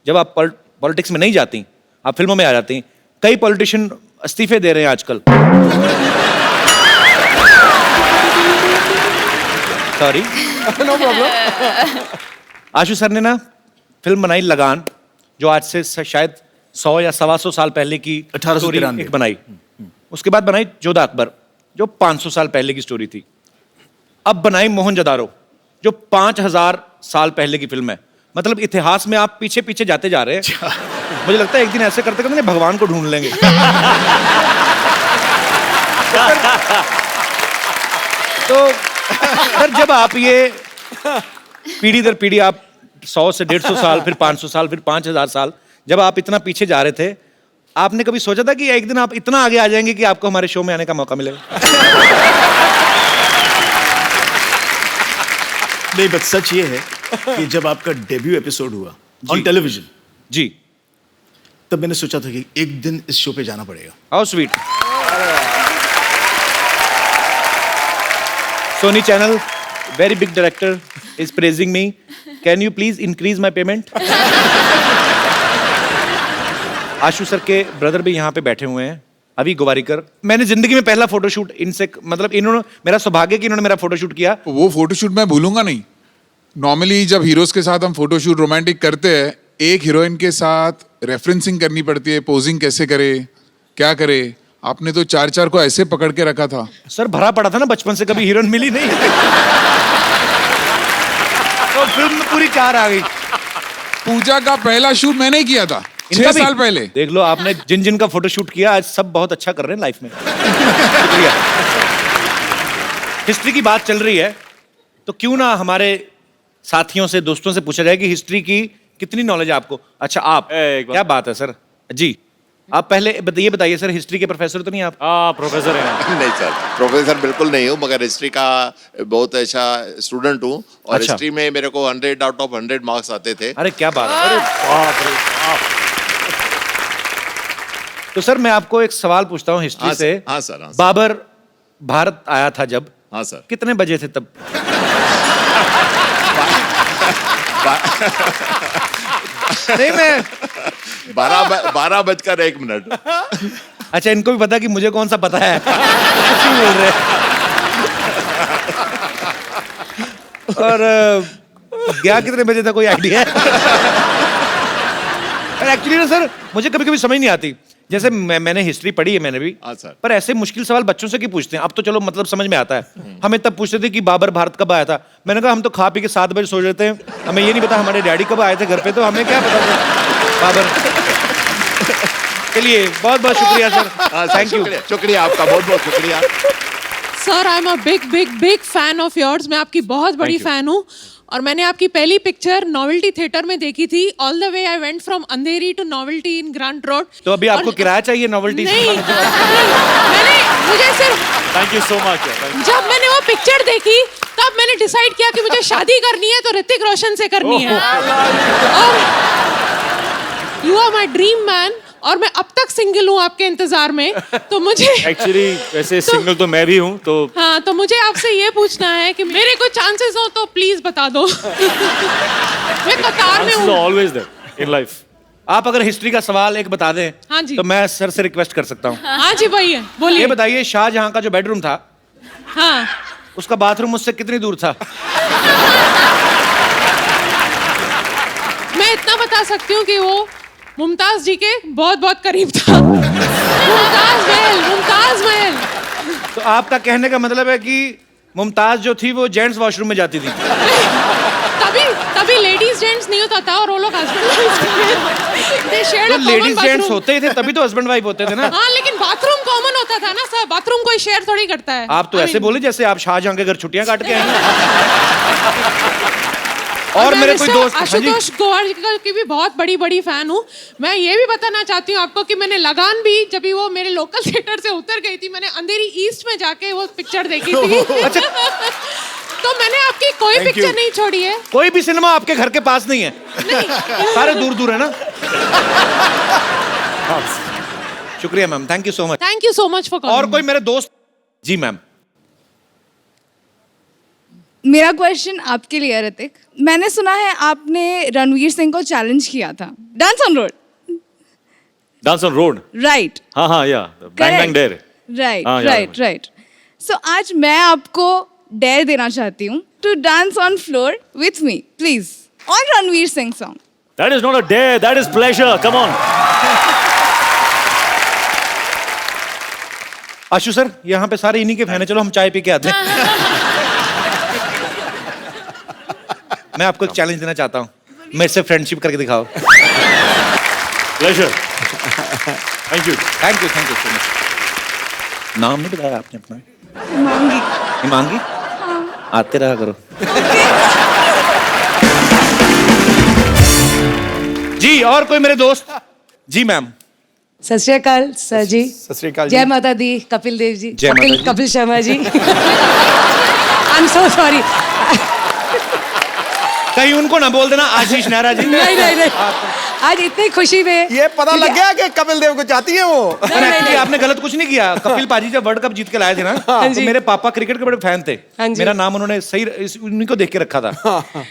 Speaker 1: जब आप पॉलिटिक्स में नहीं जाती, आप फिल्मों में आ जाती, कई पॉलिटिशियन इस्तीफे दे रहे हैं आजकल. Sorry, no problem. Ashu sir ने ना फिल्म बनाई लगान, जो आज से शायद 100 या 125 साल पहले की
Speaker 8: 1893
Speaker 1: एक बनाई. उसके बाद बनाई जोधा अकबर, जो 500 साल पहले की स्टोरी थी. अब बनाई मोहनजोदारो, जो 5000 साल पहले की फिल्म है. मतलब इतिहास में आप पीछे पीछे जाते जा रहे हैं. मुझे लगता है एक दिन ऐसे करते करते भगवान को ढूंढ लेंगे. तो सर, जब आप ये पीढ़ी दर पीढ़ी आप 100 से 150 साल, फिर 500 साल, फिर 5000 साल, जब आप इतना पीछे जा रहे थे, आपने कभी सोचा था कि एक दिन आप इतना आगे आ जाएंगे कि आपको हमारे शो में आने का मौका मिलेगा?
Speaker 8: नहीं, बस सच ये है कि जब आपका डेब्यू एपिसोड हुआ ऑन टेलीविजन
Speaker 1: जी,
Speaker 8: तब मैंने सोचा था कि एक दिन इस शो पे जाना पड़ेगा.
Speaker 1: How sweet. Sony channel, very big director is praising me. Can you please increase my payment? Ashu sir के ब्रदर भी यहाँ पे बैठे हुए हैं, अभी गोवारीकर. मैंने जिंदगी में पहला फोटोशूट इनसे, मतलब इन्होंने, मेरा सौभाग्य कि इन्होंने मेरा फोटोशूट किया.
Speaker 10: वो फोटोशूट मैं भूलूंगा नहीं. नॉर्मली जब हीरोज के साथ हम फोटोशूट रोमांटिक करते हैं, एक हीरोइन के साथ रेफरेंसिंग करनी पड़ती है, पोजिंग कैसे करे, क्या करे. आपने तो 4 को ऐसे पकड़ के रखा था.
Speaker 1: सर, भरा पड़ा था ना बचपन से, कभी हीरोइन मिली नहीं. तो फिल्म में पूरी 4 आ गई.
Speaker 10: पूजा का पहला शूट मैंने ही किया था 6 साल पहले.
Speaker 1: देख लो, आपने जिन जिन का फोटोशूट किया, आज सब बहुत अच्छा कर रहे हैं लाइफ में. शुक्रिया. हिस्ट्री की बात चल रही है, तो क्यों ना हमारे साथियों से, दोस्तों से पूछा जाए कि हिस्ट्री की कितनी नॉलेज है आपको. अच्छा, आप, क्या बात है सर जी, आप पहले ये बताइए सर, हिस्ट्री के प्रोफेसर तो नहीं आप?
Speaker 4: प्रोफेसर है.
Speaker 11: नहीं सर, प्रोफेसर बिल्कुल नहीं हूँ, मगर हिस्ट्री का बहुत अच्छा स्टूडेंट हूँ. और
Speaker 1: अच्छा.
Speaker 11: हिस्ट्री में मेरे को 100 आउट ऑफ 100 मार्क्स आते थे.
Speaker 1: अरे क्या बात है. अरे बाप रे बाप. तो सर, मैं आपको एक सवाल पूछता हूँ हिस्ट्री से.
Speaker 11: हाँ सर, हाँ सर.
Speaker 1: बाबर भारत आया था जब,
Speaker 11: हाँ सर.
Speaker 1: कितने बजे थे तब? नहीं, मैं
Speaker 11: 12:01.
Speaker 1: अच्छा, इनको भी पता कि मुझे कौन सा पता है. क्यों बोल रहे हैं? और गया कितने बजे था, कोई आइडिया है? एक्चुअली ना सर, मुझे कभी कभी समझ नहीं आती. जैसे मैंने हिस्ट्री पढ़ी है, मैंने भी.
Speaker 11: हाँ सर.
Speaker 1: पर ऐसे मुश्किल सवाल बच्चों से क्यों पूछते हैं? अब तो चलो मतलब समझ में आता है. हमें तब पूछते थे कि बाबर भारत कब आया था. मैंने कहा हम तो खा पी के 7 बजे सो जाते हैं, हमें ये नहीं पता हमारे डैडी कब आए थे घर पे, तो हमें क्या पता था बाबर. चलिए, बहुत बहुत शुक्रिया सर. Thank you.
Speaker 11: शुक्रिया आपका, बहुत बहुत शुक्रिया.
Speaker 5: Sir, I am a big fan of yours. मैं आपकी बहुत बड़ी फैन हूँ. और मैंने आपकी पहली पिक्चर नोवेल्टी थिएटर में देखी थी. All the way I went from Andheri to Novelty in Grant Road.
Speaker 1: तो अभी आपको किराया चाहिए नोवेल्टी?
Speaker 5: नहीं, मैंने, मुझे सिर्फ,
Speaker 4: थैंक यू सो मच.
Speaker 5: जब मैंने वो पिक्चर देखी तब मैंने डिसाइड किया कि मुझे शादी करनी है तो ऋतिक रोशन से करनी है. और you are my dream man. और मैं अब तक सिंगल हूँ आपके इंतजार में, तो मुझे
Speaker 4: एक्चुअली वैसे सिंगल तो मैं भी हूँ, तो
Speaker 5: हाँ, तो मुझे आपसे ये पूछना है कि मेरे कोई चांसेस हो तो प्लीज बता दो. मैं कतार में हूँ.
Speaker 4: Always there in life.
Speaker 1: आप अगर हिस्ट्री का सवाल एक बता दें,
Speaker 5: हाँ जी.
Speaker 1: तो मैं सर से रिक्वेस्ट कर सकता हूँ.
Speaker 5: हाँ जी भैया, बोलिए.
Speaker 1: ये बताइए, शाहजहां का जो बेडरूम था,
Speaker 5: हाँ,
Speaker 1: उसका बाथरूम मुझसे कितनी दूर था?
Speaker 5: मैं इतना बता सकती हूँ कि वो मुमताज जी के बहुत बहुत करीब था. मुमताज महल.
Speaker 1: तो आपका कहने का मतलब है कि मुमताज जो थी वो जेंट्स वॉशरूम में जाती थी?
Speaker 5: कभी लेडीज जेंट्स नहीं होता था और वो लोग हस्बैंड
Speaker 1: तो लेडीज जेंट्स होते ही थे तभी तो हस्बैंड वाइफ होते थे ना।
Speaker 5: हाँ लेकिन बाथरूम कॉमन होता था ना सर, बाथरूम कोई शेयर थोड़ी करता है।
Speaker 1: आप तो ऐसे बोले जैसे आप शाहजहां के घर छुट्टियां काट के आए हैं। और मेरे कोई दोस्त
Speaker 5: आशुतोष गोवारिकर की भी बहुत बड़ी बड़ी फैन हूँ। मैं ये भी बताना चाहती हूँ आपको कि मैंने लगान भी जब भी वो मेरे लोकल थिएटर से उतर गई थी, मैंने अंधेरी ईस्ट में जाके वो पिक्चर देखी थी।
Speaker 1: अच्छा।
Speaker 5: तो मैंने आपकी कोई पिक्चर नहीं छोड़ी है।
Speaker 1: कोई भी सिनेमा आपके घर के पास नहीं है?
Speaker 5: नहीं।
Speaker 1: सारे दूर दूर है ना। शुक्रिया ma'am, thank you so much.
Speaker 5: Thank you so much for calling.
Speaker 1: और कोई मेरे दोस्त? जी मैम।
Speaker 12: मेरा क्वेश्चन आपके लिए है ऋतिक। मैंने सुना है आपने रणवीर सिंह को चैलेंज किया था dance on road.
Speaker 4: Dance on road,
Speaker 12: right?
Speaker 4: हाँ हाँ, या बैंग बैंग डेयर।
Speaker 12: राइट
Speaker 4: हाँ, याद है
Speaker 12: राइट राइट। सो आज मैं आपको डेयर देना चाहती हूँ to dance on floor with me please on Ranveer Singh song.
Speaker 4: That is not a dare, that is pleasure. Come on.
Speaker 1: Ashu sir, यहाँ पे सारे इन्हीं के फैन है, चलो हम चाय पी के आते हैं। मैं आपको एक चैलेंज देना चाहता हूँ, मेरे से फ्रेंडशिप करके दिखाओ।
Speaker 4: Pleasure. Thank you.
Speaker 1: Thank you so much. नाम नहीं बताया आपने अपना?
Speaker 12: मांगी।
Speaker 1: हिमांगी? आते रहा करो। जी, और कोई मेरे दोस्त? जी मैम।
Speaker 13: सत श्री अकाल सर जी।
Speaker 3: सत श्री अकाल जी।
Speaker 13: जय माता दी कपिल देव जी।
Speaker 1: जय माता दी।
Speaker 13: Kapil Sharma ji. I am so sorry.
Speaker 1: कहीं उनको ना बोल देना आशीष नेहरा जी।
Speaker 13: नहीं। आज इतनी खुशी में
Speaker 3: ये पता लग गया कि कपिल देव को चाहती है वो।
Speaker 1: एक्चुअली आपने गलत कुछ नहीं किया। कपिल पाजी जब वर्ल्ड कप जीत के लाए थे ना, तो मेरे पापा क्रिकेट के बड़े फैन थे।
Speaker 13: हाँ जी।
Speaker 1: मेरा नाम उन्होंने सही उन्हीं को देख के रखा था।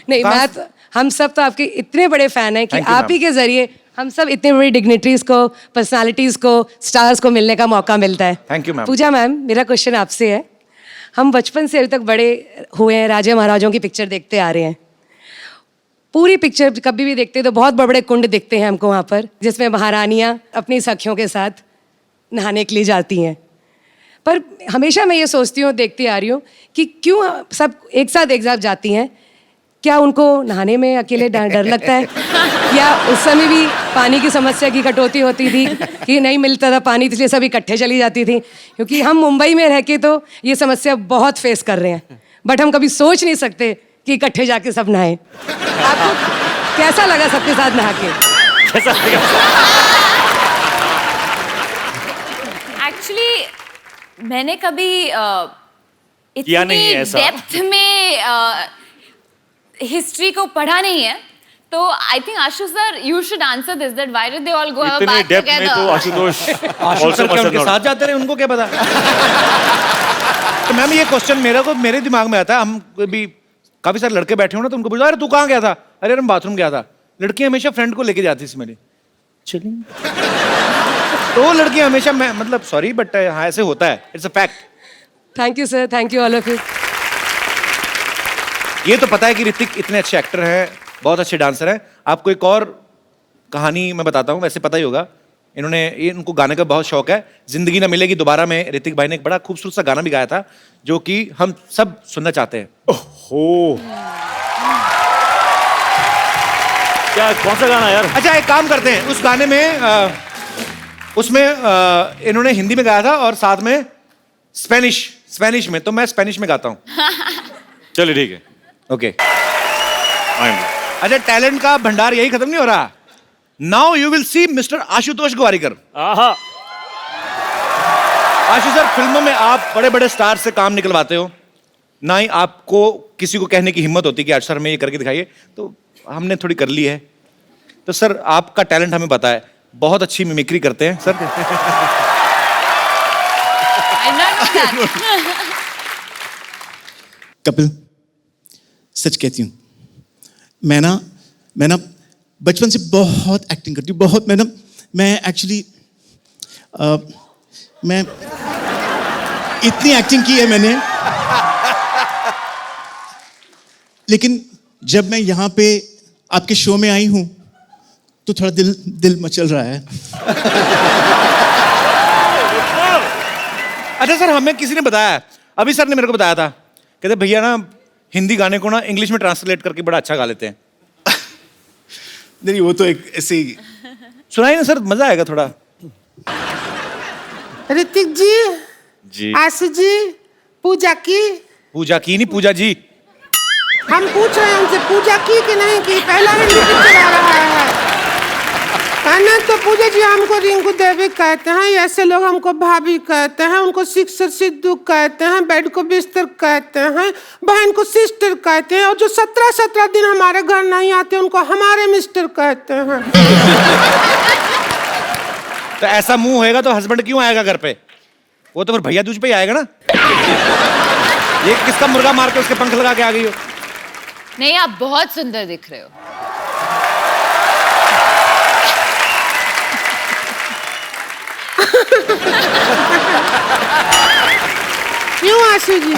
Speaker 13: नहीं, मैं तो, हम सब तो आपके इतने बड़े फैन हैं कि
Speaker 1: Thank you,
Speaker 13: आप ही के जरिए हम सब इतने बड़ी डिग्निटरीज को, पर्सनालिटीज को, स्टार्स को मिलने का मौका मिलता है।
Speaker 1: Thank you ma'am.
Speaker 13: Pooja ma'am, मेरा क्वेश्चन आपसे है। हम बचपन से अभी तक बड़े हुए हैं, राजा महाराजाओं की पिक्चर देखते आ रहे हैं। पूरी पिक्चर कभी भी देखते हैं तो बहुत बड़े बड़े कुंड दिखते हैं हमको वहाँ पर, जिसमें महारानियाँ अपनी सखियों के साथ नहाने के लिए जाती हैं। पर हमेशा मैं ये सोचती हूँ, देखती आ रही हूँ कि क्यों सब एक साथ जाती हैं। क्या उनको नहाने में अकेले डर लगता है, या उस समय भी पानी की समस्या की कटौती होती थी कि नहीं मिलता था पानी, इसलिए सब इकट्ठे चली जाती थी? क्योंकि हम मुंबई में रह के तो ये समस्या बहुत फेस कर रहे हैं, बट हम कभी सोच नहीं सकते कि इकट्ठे जाके सब नहाएं। आपको कैसा लगा सबके साथ नहा के?
Speaker 4: कैसा लगा?
Speaker 9: एक्चुअली मैंने कभी
Speaker 4: किया नहीं
Speaker 9: इतनी
Speaker 4: ऐसा।
Speaker 9: डेप्थ में हिस्ट्री को पढ़ा नहीं है, तो I think Ashu sir you should answer this, that why did they all go have a
Speaker 4: इतनी
Speaker 9: बाथ
Speaker 4: डेप्थ में तो
Speaker 9: टुगेदर?
Speaker 4: आशुतोष
Speaker 1: आशु
Speaker 4: also
Speaker 1: सर क्या
Speaker 4: must
Speaker 1: उनके
Speaker 4: have
Speaker 1: साथ
Speaker 4: not.
Speaker 1: जाते रहे, उनको क्या पता? तो मैम ये क्वेश्चन मेरे दिमाग में आता है। हम भी काफी सारे लड़के बैठे हो ना, तो उनको पूछा अरे तू कहाँ गया था? अरे मैं बाथरूम गया था। लड़की हमेशा फ्रेंड को लेके जाती थी मेरी, चलिए। तो लड़की हमेशा, मैं मतलब सॉरी बट हाँ ऐसे होता है, it's a fact.
Speaker 13: Thank you sir, thank you all of you.
Speaker 1: ये तो पता है कि ऋतिक इतने अच्छे एक्टर हैं, बहुत अच्छे डांसर हैं। आपको एक और कहानी मैं बताता हूँ, वैसे पता ही होगा। इनको गाने का बहुत शौक है। जिंदगी ना मिलेगी दोबारा में ऋतिक भाई ने एक बड़ा खूबसूरत सा गाना भी गाया था, जो कि हम सब सुनना चाहते हैं।
Speaker 4: ओहो, क्या कौन सा गाना यार?
Speaker 1: अच्छा एक काम करते हैं, उस गाने में उसमें इन्होंने हिंदी में गाया था और साथ में स्पेनिश में, तो मैं स्पेनिश में गाता हूँ।
Speaker 4: चलिए ठीक है,
Speaker 1: ओके। अच्छा, टैलेंट का भंडार यही खत्म नहीं हो रहा। Now you will see mister Ashutosh Gowariker. Ashu sir, फिल्मों में आप बड़े बड़े स्टार से काम निकलवाते हो, ना ही आपको किसी को कहने की हिम्मत होती कि आज सर में ये करके दिखाइए, तो हमने थोड़ी कर ली है। तो सर आपका टैलेंट हमें पता है, बहुत अच्छी मिमिक्री करते हैं सर।
Speaker 8: कपिल, सच कहती हूँ, मैं ना बचपन से बहुत एक्टिंग करती हूँ, बहुत। मैं एक्चुअली मैं इतनी एक्टिंग की है मैंने, लेकिन जब मैं यहाँ पे आपके शो में आई हूँ तो थोड़ा दिल मचल रहा है।
Speaker 1: अच्छा सर, हमें किसी ने बताया, अभी सर ने मेरे को बताया था, कहते भैया ना हिंदी गाने को ना इंग्लिश में ट्रांसलेट करके बड़ा अच्छा गा लेते हैं।
Speaker 8: नहीं वो तो एक ऐसे ही
Speaker 1: सुनाइए ना सर, मजा आएगा थोड़ा।
Speaker 7: ऋतिक जी,
Speaker 4: जी
Speaker 7: आशु जी, पूजा की।
Speaker 1: पूजा की नहीं, पूजा जी।
Speaker 7: हम पूछ रहे हैं उनसे पूजा की कि नहीं की, पहला हिंदी पिक्चर आ रहा है। कहना तो पूजा जी हमको रिंकू देवी कहते हैं, ऐसे लोग हमको भाभी कहते हैं, उनको सिक्सर सिद्धू कहते हैं, बेड को बिस्तर कहते हैं, बहन को सिस्टर कहते हैं, और जो 17 दिन हमारे घर नहीं आते उनको हमारे मिस्टर कहते हैं।
Speaker 1: तो ऐसा मुंह होएगा तो हस्बैंड क्यों आएगा घर पे? वो तो फिर भैया दूज पे ही आएगा ना। ये किसका मुर्गा मार के उसके पंख लगा के आ गई हो?
Speaker 9: नहीं, आप बहुत सुंदर दिख रहे हो।
Speaker 7: क्यों आशु जी?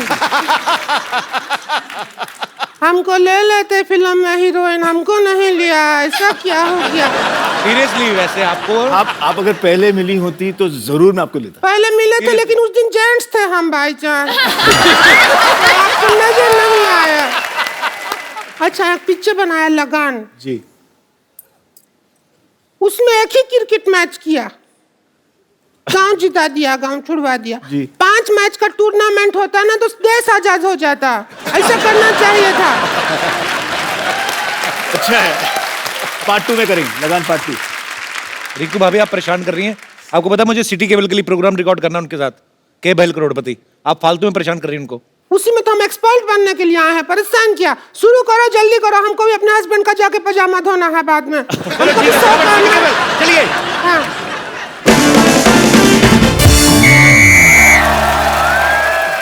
Speaker 7: हमको ले लेते फिल्म में हीरोइन, हमको नहीं लिया, ऐसा क्या हो गया?
Speaker 1: सीरियसली वैसे आपको
Speaker 8: आप अगर पहले मिली होती तो जरूर मैं आपको लेता।
Speaker 7: पहले मिले थे लेकिन उस दिन जेंट्स थे हम भाईजान। आपको नजर नहीं आया। अच्छा, एक पिक्चर बनाया लगान
Speaker 8: जी,
Speaker 7: उसमें एक ही क्रिकेट मैच किया, गांव जिता दिया, गांव छुड़वा दिया।
Speaker 8: जी।
Speaker 7: 5 मैच का टूर्नामेंट होता ना तो देश आजाद हो जाता, ऐसा करना चाहिए था।
Speaker 8: अच्छा है, पार्ट 2 में करेंगे, लगान पार्ट 2।
Speaker 1: रिंकू भाभी आप परेशान कर रही हैं। आपको पता है मुझे सिटी केबल के लिए प्रोग्राम रिकॉर्ड करना उनके साथ, के बैल करोड़पति। आप फालतू में परेशान कर रही हैं उनको।
Speaker 7: उसी में तो हम एक्सपर्ट बनने के लिए आए हैं, परेशान किया। शुरू करो, जल्दी करो, हमको भी अपने हस्बैंड का जाके पजामा धोना है बाद में। हमको भी शौक है।
Speaker 1: चलिए।
Speaker 7: हाँ।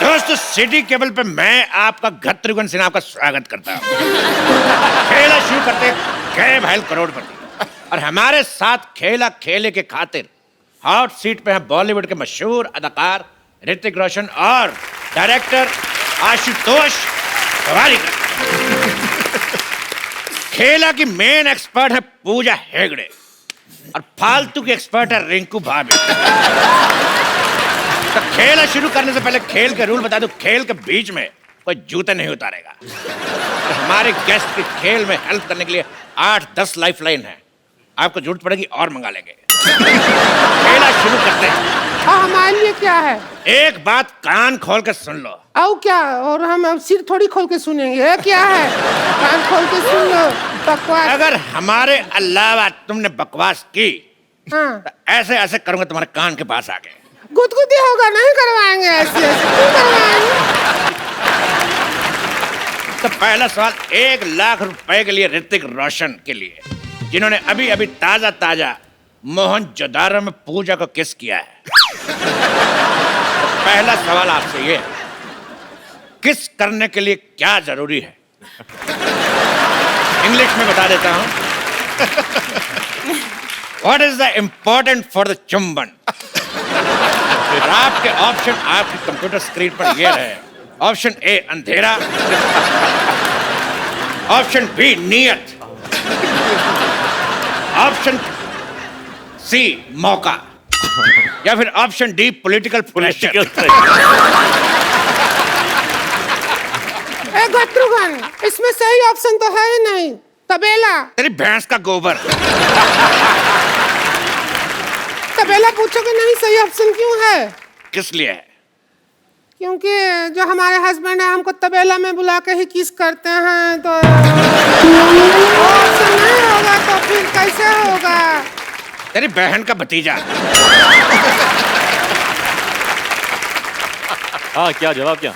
Speaker 1: दोस्तों, सिटी केबल पे मैं आपका गत्रुघ्न सिन्हा का स्वागत करता हूँ। खेला शुरू करते गए भैल करोड़पति, और हमारे साथ खेला खेले के खातिर हॉट सीट पे हैं बॉलीवुड के मशहूर अदाकार ऋतिक रोशन और डायरेक्टर आशुतोष गोवारिकर। खेला की मेन एक्सपर्ट है पूजा हेगड़े और फालतू की एक्सपर्ट है रिंकू भाभी। तो खेल शुरू करने से पहले खेल के रूल बता दूं, खेल के बीच में कोई जूते नहीं उतारेगा। तो हमारे गेस्ट की खेल में हेल्प करने के लिए 8-10 लाइफलाइन है, आपको जरूरत पड़ेगी और मंगा लेंगे। खेला शुरू करते हैं।
Speaker 7: और हमारे लिए क्या है?
Speaker 1: एक बात कान खोल के सुन लो।
Speaker 7: आओ क्या? और हम अब सिर थोड़ी खोल के सुनेंगे। ये क्या है? कान खोल के सुन लो। बकवास।
Speaker 1: अगर हमारे अलावा तुमने बकवास की,
Speaker 7: हाँ।
Speaker 1: तो ऐसे ऐसे करूंगा तुम्हारे कान के पास आके।
Speaker 7: गुदगुदी होगा, नहीं करवाएंगे ऐसे। क्यों करवाएंगे?
Speaker 1: तो पहला सवाल 1 लाख रुपए के लिए ऋतिक रोशन के लिए, जिन्होंने अभी अभी ताजा ताजा मोहनजोदारो में पूजा को किस किया है। तो पहला सवाल आपसे ये, किस करने के लिए क्या जरूरी है? इंग्लिश में बता देता हूं। What is the important for the चुंबन? और आपके ऑप्शन आपकी कंप्यूटर स्क्रीन पर ये रहे। ऑप्शन ए अंधेरा, ऑप्शन बी नियत, ऑप्शन सी मौका, या फिर ऑप्शन डी पॉलिटिकल प्रेशर।
Speaker 7: ए गत्रुघ्न, इसमें सही ऑप्शन तो है ही नहीं। तबेला।
Speaker 1: तेरी भैंस का गोबर।
Speaker 7: तबेला पूछोगे नहीं, सही ऑप्शन क्यों है?
Speaker 1: किस लिए है?
Speaker 7: क्योंकि जो हमारे हस्बैंड है हमको तबेला में बुला के ही किस करते हैं, तो ऑप्शन नहीं होगा तो फिर कैसे होगा?
Speaker 1: तेरी बहन का भतीजा।
Speaker 4: हाँ, क्या जवाब क्या?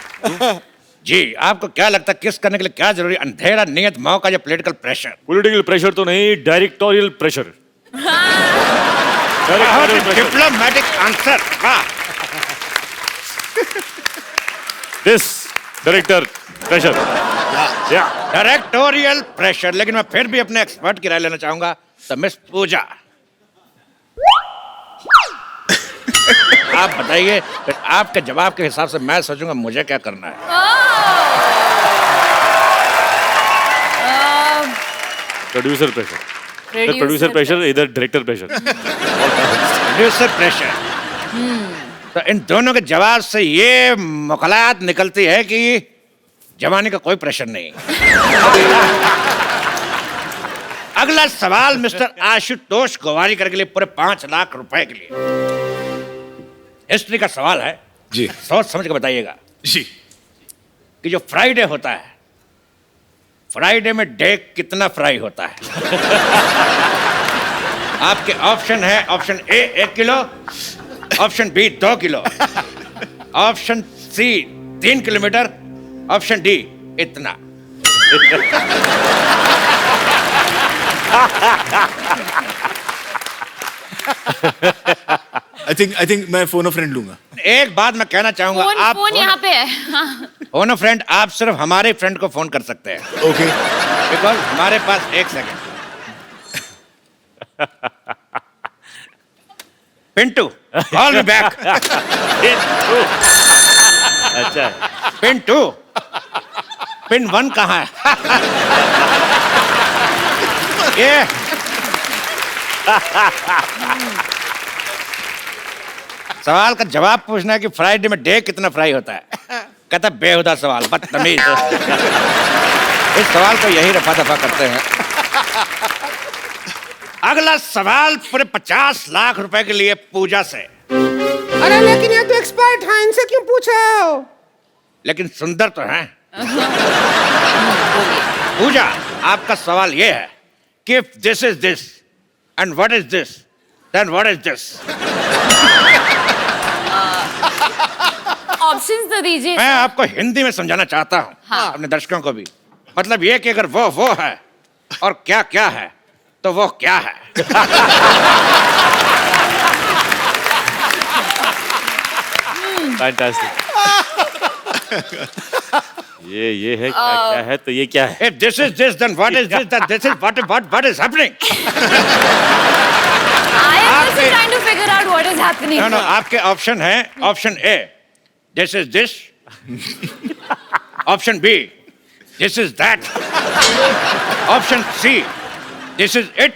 Speaker 1: जी, आपको क्या लगता है किस करने के लिए क्या जरूरी? अंधेरा, नियत, मौका या पॉलिटिकल प्रेशर?
Speaker 4: पॉलिटिकल प्रेशर तो नहीं, directorial pressure.
Speaker 1: Diplomatic answer.
Speaker 4: This director pressure,
Speaker 1: directorial pressure. लेकिन मैं फिर भी अपने एक्सपर्ट की राय लेना चाहूंगा। तो मिस पूजा, आप बताइए, फिर आपके जवाब के हिसाब से मैं सोचूंगा मुझे क्या करना है।
Speaker 4: प्रोड्यूसर प्रेशर, प्रोड्यूसर प्रेशर, इधर डायरेक्टर प्रेशर।
Speaker 1: Producer pressure. तो इन दोनों के जवाब से ये मुखलात निकलती है कि जवानी का कोई प्रेशर नहीं। अगला सवाल मिस्टर आशुतोष गोवारीकर के लिए पूरे 5 लाख रुपए के लिए। हिस्ट्री का सवाल है
Speaker 8: जी।
Speaker 1: सोच समझ के बताइएगा
Speaker 8: जी।
Speaker 1: कि जो फ्राइडे होता है, फ्राइडे में डे कितना फ्राई होता है? आपके ऑप्शन है, option A 1 kilo, option B 2 kilo, option C 3 kilometre, option D इतना।
Speaker 8: आई थिंक मैं फोन फ्रेंड लूंगा।
Speaker 1: एक बात मैं कहना चाहूंगा, आप
Speaker 9: फोन यहाँ पे है। हाँ।
Speaker 1: फोन फ्रेंड आप सिर्फ हमारे फ्रेंड को फोन कर सकते हैं।
Speaker 8: ओके।
Speaker 1: बिकॉज हमारे पास 1 second. Pintu call me back.
Speaker 4: अच्छा,
Speaker 1: पिंटू, पिन 1 कहाँ है? ये सवाल का जवाब पूछना है कि फ्राइडे में डे कितना फ्राई होता है। कहता बेहुदा सवाल, बदतमीज। इस सवाल को यही रफा दफा करते हैं। अगला सवाल पूरे 50 लाख रुपए के लिए पूजा से।
Speaker 7: अरे लेकिन ये तो एक्सपर्ट है, इनसे क्यों पूछे हो?
Speaker 1: लेकिन सुंदर तो हैं। पूजा, आपका सवाल ये है कि if this is this and what is this, then what is this?
Speaker 9: Options तो दीजिए।
Speaker 1: मैं आपको हिंदी में समझाना चाहता हूँ।
Speaker 9: हाँ।
Speaker 1: अपने दर्शकों को भी। मतलब ये कि अगर वो है और क्या क्या है तो वो क्या है।
Speaker 4: फैंटास्टिक। ये है क्या है तो ये क्या है?
Speaker 1: If this is this, then what is this? That this is what is happening?
Speaker 9: I am just trying to figure out what is happening.
Speaker 1: No, आपके ऑप्शन है, ऑप्शन ए this is this, option B this is that, option C this is it,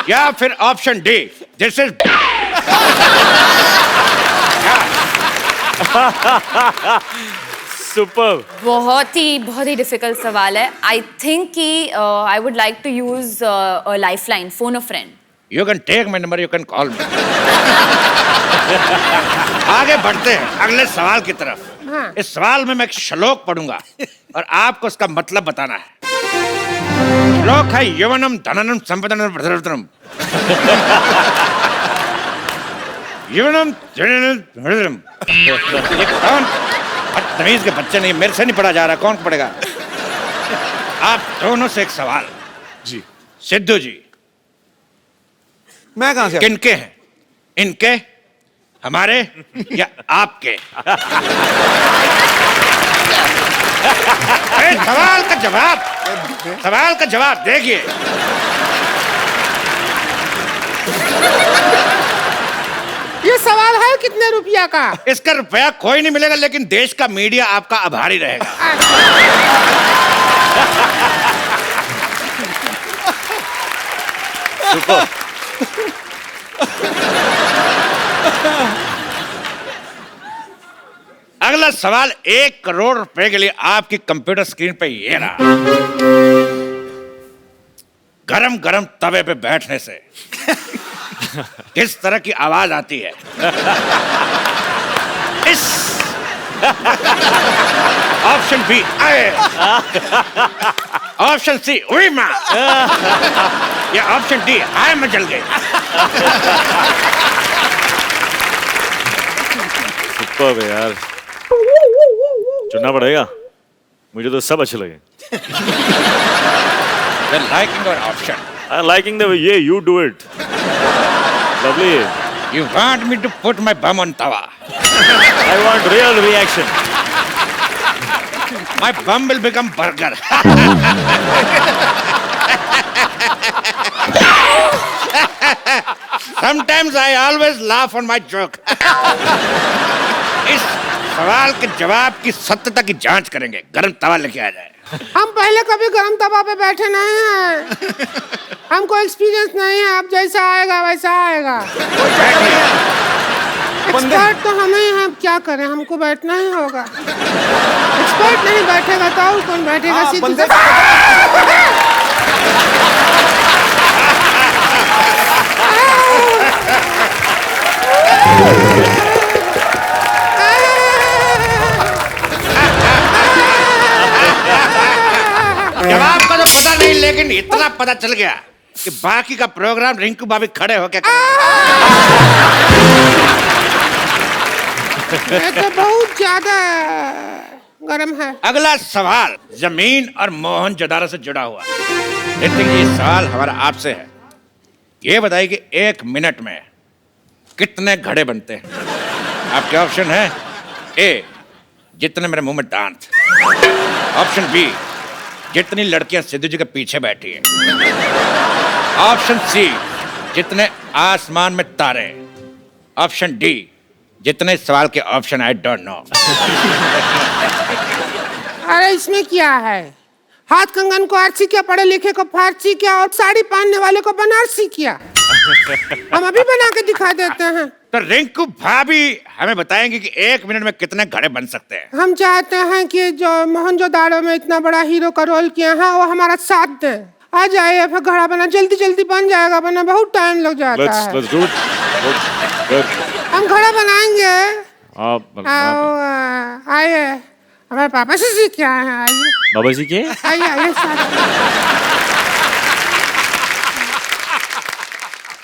Speaker 1: या फिर option D this is।
Speaker 4: Super.
Speaker 9: बहुत ही difficult सवाल है। I think कि I would like to use lifeline, phone a friend.
Speaker 1: You can take my number, you can call me. आगे बढ़ते हैं अगले सवाल की तरफ।
Speaker 7: हाँ।
Speaker 1: इस सवाल में मैं एक श्लोक पढ़ूंगा और आपको उसका मतलब बताना है। श्लोक है यवनम धननम संपदनम प्रधनम। यवनम धननम। ये कौन बदतमीज के बच्चे नहीं, मेरे से नहीं पढ़ा जा रहा, कौन पढ़ेगा? आप दोनों से एक सवाल।
Speaker 8: जी।
Speaker 1: सिद्धू जी,
Speaker 3: मैं कहां से?
Speaker 1: किनके हैं? इनके, हमारे या आपके? सवाल का जवाब देखिए।
Speaker 7: ये सवाल है कितने रुपया का?
Speaker 1: इसका रुपया कोई नहीं मिलेगा, लेकिन देश का मीडिया आपका आभारी रहेगा।
Speaker 4: सुपर।
Speaker 1: अगला सवाल 1 करोड़ रुपए के लिए आपकी कंप्यूटर स्क्रीन पे ये रहा। गरम गरम तवे पे बैठने से किस तरह की आवाज आती है? इस ऑप्शन बी आए, ऑप्शन सी उई मां, या ऑप्शन डी आए मैं जल गई।
Speaker 4: सुपर यार, चुनना पड़ेगा। मुझे तो सब अच्छे लगे।
Speaker 1: You're liking your option.
Speaker 4: I'm liking the way you do it. Lovely.
Speaker 1: You want me to put my bum on tawa?
Speaker 4: I want real reaction.
Speaker 1: My bum will become burger. Sometimes I always laugh on my joke. इस सवाल के जवाब की सत्यता की जांच करेंगे। गरम तवा लेके आ जाए।
Speaker 7: हम पहले कभी गरम तवा पे बैठे नहीं हैं। हमको एक्सपीरियंस नहीं है, अब जैसा आएगा वैसा आएगा। एक्सपर्ट तो हम ही हैं, अब क्या करें, हमको बैठना ही होगा। एक्सपर्ट नहीं बैठेगा तो और कौन बैठेगा? सीधी
Speaker 1: इतना पता चल गया कि बाकी का प्रोग्राम रिंकू भाभी खड़े होके
Speaker 7: ये तो बहुत ज्यादा गर्म है।
Speaker 1: अगला सवाल जमीन और मोहनजोदारो से जुड़ा हुआ। ऋतिक जी, सवाल हमारा आपसे है। ये बताइए कि 1 मिनट में कितने घड़े बनते हैं? आपके ऑप्शन है ए, जितने मेरे मुंह में दांत। ऑप्शन बी, जितनी लड़कियां सिद्धू जी के पीछे बैठी हैं। ऑप्शन सी, जितने आसमान में तारे। ऑप्शन डी, जितने सवाल के ऑप्शन आई डोंट नो।
Speaker 7: अरे इसमें क्या है? हाथ कंगन को आरसी किया, पढ़े लिखे को फारसी किया और साड़ी पहनने वाले को बनारसी किया। हम अभी बना के दिखा देते हैं।
Speaker 1: तो रिंकू भाभी हमें बताएंगे कि 1 मिनट में कितने घड़े बन सकते हैं।
Speaker 7: हम चाहते हैं कि जो मोहनजोदाड़ो में इतना बड़ा हीरो का रोल किया है वो हमारा साथ दे। आ जाइए, फिर घड़ा बना जल्दी जल्दी बन जाएगा, वरना बहुत टाइम लग जाता है।
Speaker 4: Let's do it.
Speaker 7: हम घड़ा बनाएंगे।
Speaker 4: आप
Speaker 7: आइए, हमारे पापा से सीख के आए हैं। आइए
Speaker 4: बाबा जी के
Speaker 7: आइए आइए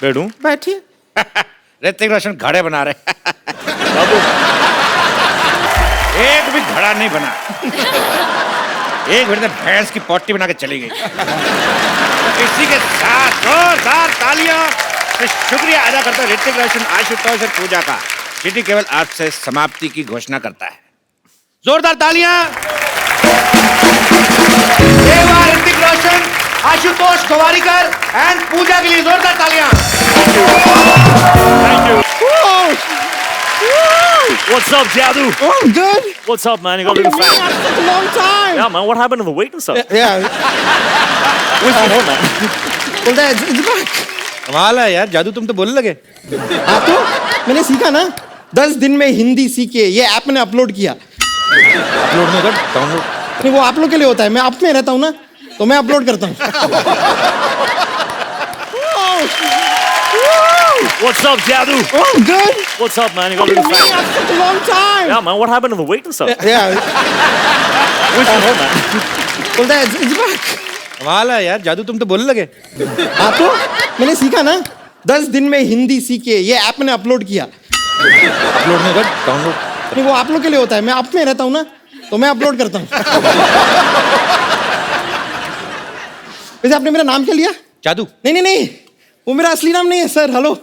Speaker 4: बैठूं?
Speaker 7: बैठिए।
Speaker 1: ऋतिक रोशन घड़े बना रहे।
Speaker 4: बाबू
Speaker 1: एक भी घड़ा नहीं बना। एक मिनट में भैंस की पोटी बना के चली गई। तो इसी के साथ जोरदार तालियां से शुक्रिया अदा करता है ऋतिक रोशन, आशुतोष और पूजा का। सिटी केवल आपसे समाप्ति की घोषणा करता है। जोरदार तालियां ऋतिक रोशन, आशुतोष गोवारिकर एंड पूजा के लिए। जोरदार तालियां।
Speaker 4: Thank you. What's up, Jadu?
Speaker 3: Oh, I'm good.
Speaker 4: What's up, man? You got a little
Speaker 3: Man,
Speaker 4: fat.
Speaker 3: that's such a long time.
Speaker 4: Yeah, man. What happened to the weight and stuff?
Speaker 3: Yeah.
Speaker 4: Where's your home, man?
Speaker 3: Well, it's back.
Speaker 1: कमाल है यार, जादू तुम तो बोलने लगे।
Speaker 3: हाँ तो मैंने सीखा ना, 10 दिन में हिंदी सीखे। ये ऐप मैंने अपलोड किया।
Speaker 1: अपलोड नहीं कर, डाउनलोड।
Speaker 3: नहीं, वो आप लोग के लिए होता है। मैं आप में रहता हूँ ना, तो मैं अपलोड करता हूँ।
Speaker 4: What's up, Jadu?
Speaker 3: Oh, I'm good.
Speaker 4: What's up, man? You got a little
Speaker 3: Man,
Speaker 4: fat.
Speaker 3: that's such a long time.
Speaker 4: Yeah, man. What happened to the weight and stuff?
Speaker 3: Yeah.
Speaker 4: Where's your home, man?
Speaker 3: Well, it's back.
Speaker 1: कमाल है यार, जादू तुम तो बोलने लगे।
Speaker 3: हाँ तो मैंने सीखा ना, 10 दिन में हिंदी सीखे। ये ऐप मैंने अपलोड किया।
Speaker 1: अपलोड नहीं कर, डाउनलोड।
Speaker 3: नहीं, वो आप लोग के लिए होता है। मैं आप में रहता हूँ ना, तो मैं अपलोड करता हूँ। वैसे आपने मेरा नाम क्या लिया?
Speaker 1: जादू।
Speaker 3: नहीं, वो मेरा असली नाम नहीं है सर। हेलो।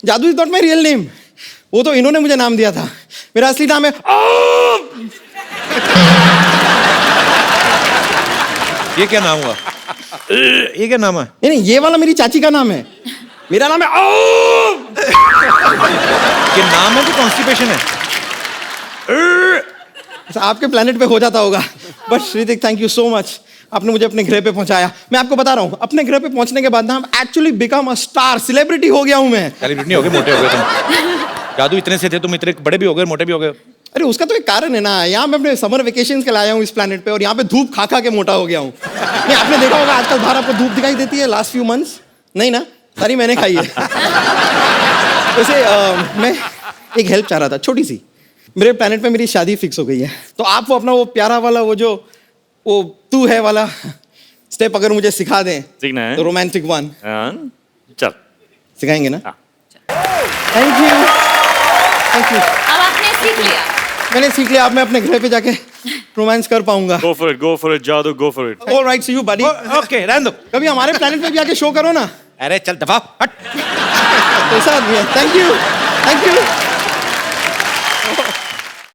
Speaker 3: जादू is not my real name. वो तो इन्होंने मुझे नाम दिया था। मेरा असली नाम है
Speaker 1: ये क्या नाम हुआ? ये क्या नाम है?
Speaker 3: नहीं, ये वाला मेरी चाची का नाम है। मेरा नाम है
Speaker 1: ये नाम है कि कॉन्स्टिपेशन है?
Speaker 3: आपके प्लेनेट पे हो जाता होगा। But Hrithik, thank you so much. आपने मुझे अपने ग्रह पे पहुंचाया। मैं आपको बता रहा हूँ, अपने ग्रह पे पहुंचने के बाद ना actually become a star, celebrity हो गया हूँ मैं।
Speaker 1: सेलिब्रिटी हो गए, मोटे हो गए तुम। जादू इतने से थे तुम, इतने बड़े भी हो गए, मोटे भी हो गए।
Speaker 3: अरे उसका तो एक कारण है ना। यहाँ मैं अपने समर वेकेशन के लाया हूँ इस प्लेनेट पे, और यहाँ पे धूप खा के मोटा हो गया हूँ। नहीं, आपने देखा होगा आजकल बाहर आपको धूप दिखाई देती है लास्ट फ्यू मंथ्स? नहीं ना, सारी मैंने खाई है। वैसे मैं एक हेल्प चाह रहा था, छोटी सी। मेरे प्लेनेट पे मेरी शादी फिक्स हो गई है, तो आप वो अपना वो प्यारा वाला वो तू है वाला स्टेप अगर मुझे सिखा दें,
Speaker 4: सीखना है?
Speaker 3: तो रोमांटिक वन।
Speaker 4: चल
Speaker 3: सिखाएंगे ना?
Speaker 4: हाँ।
Speaker 3: Thank you.
Speaker 9: अब आपने सीख लिया।
Speaker 3: मैंने सीख लिया। अब मैं अपने घर पे जाके रोमांस कर पाऊंगा।
Speaker 4: Go for it, Jadu. Go for it.
Speaker 3: All right, see you, buddy.
Speaker 1: Okay, रहने दो।
Speaker 3: कभी हमारे प्लेनेट पे भी आके शो करो ना।
Speaker 1: अरे चल दफा हट।
Speaker 3: ऐसा आदमी है। Thank you.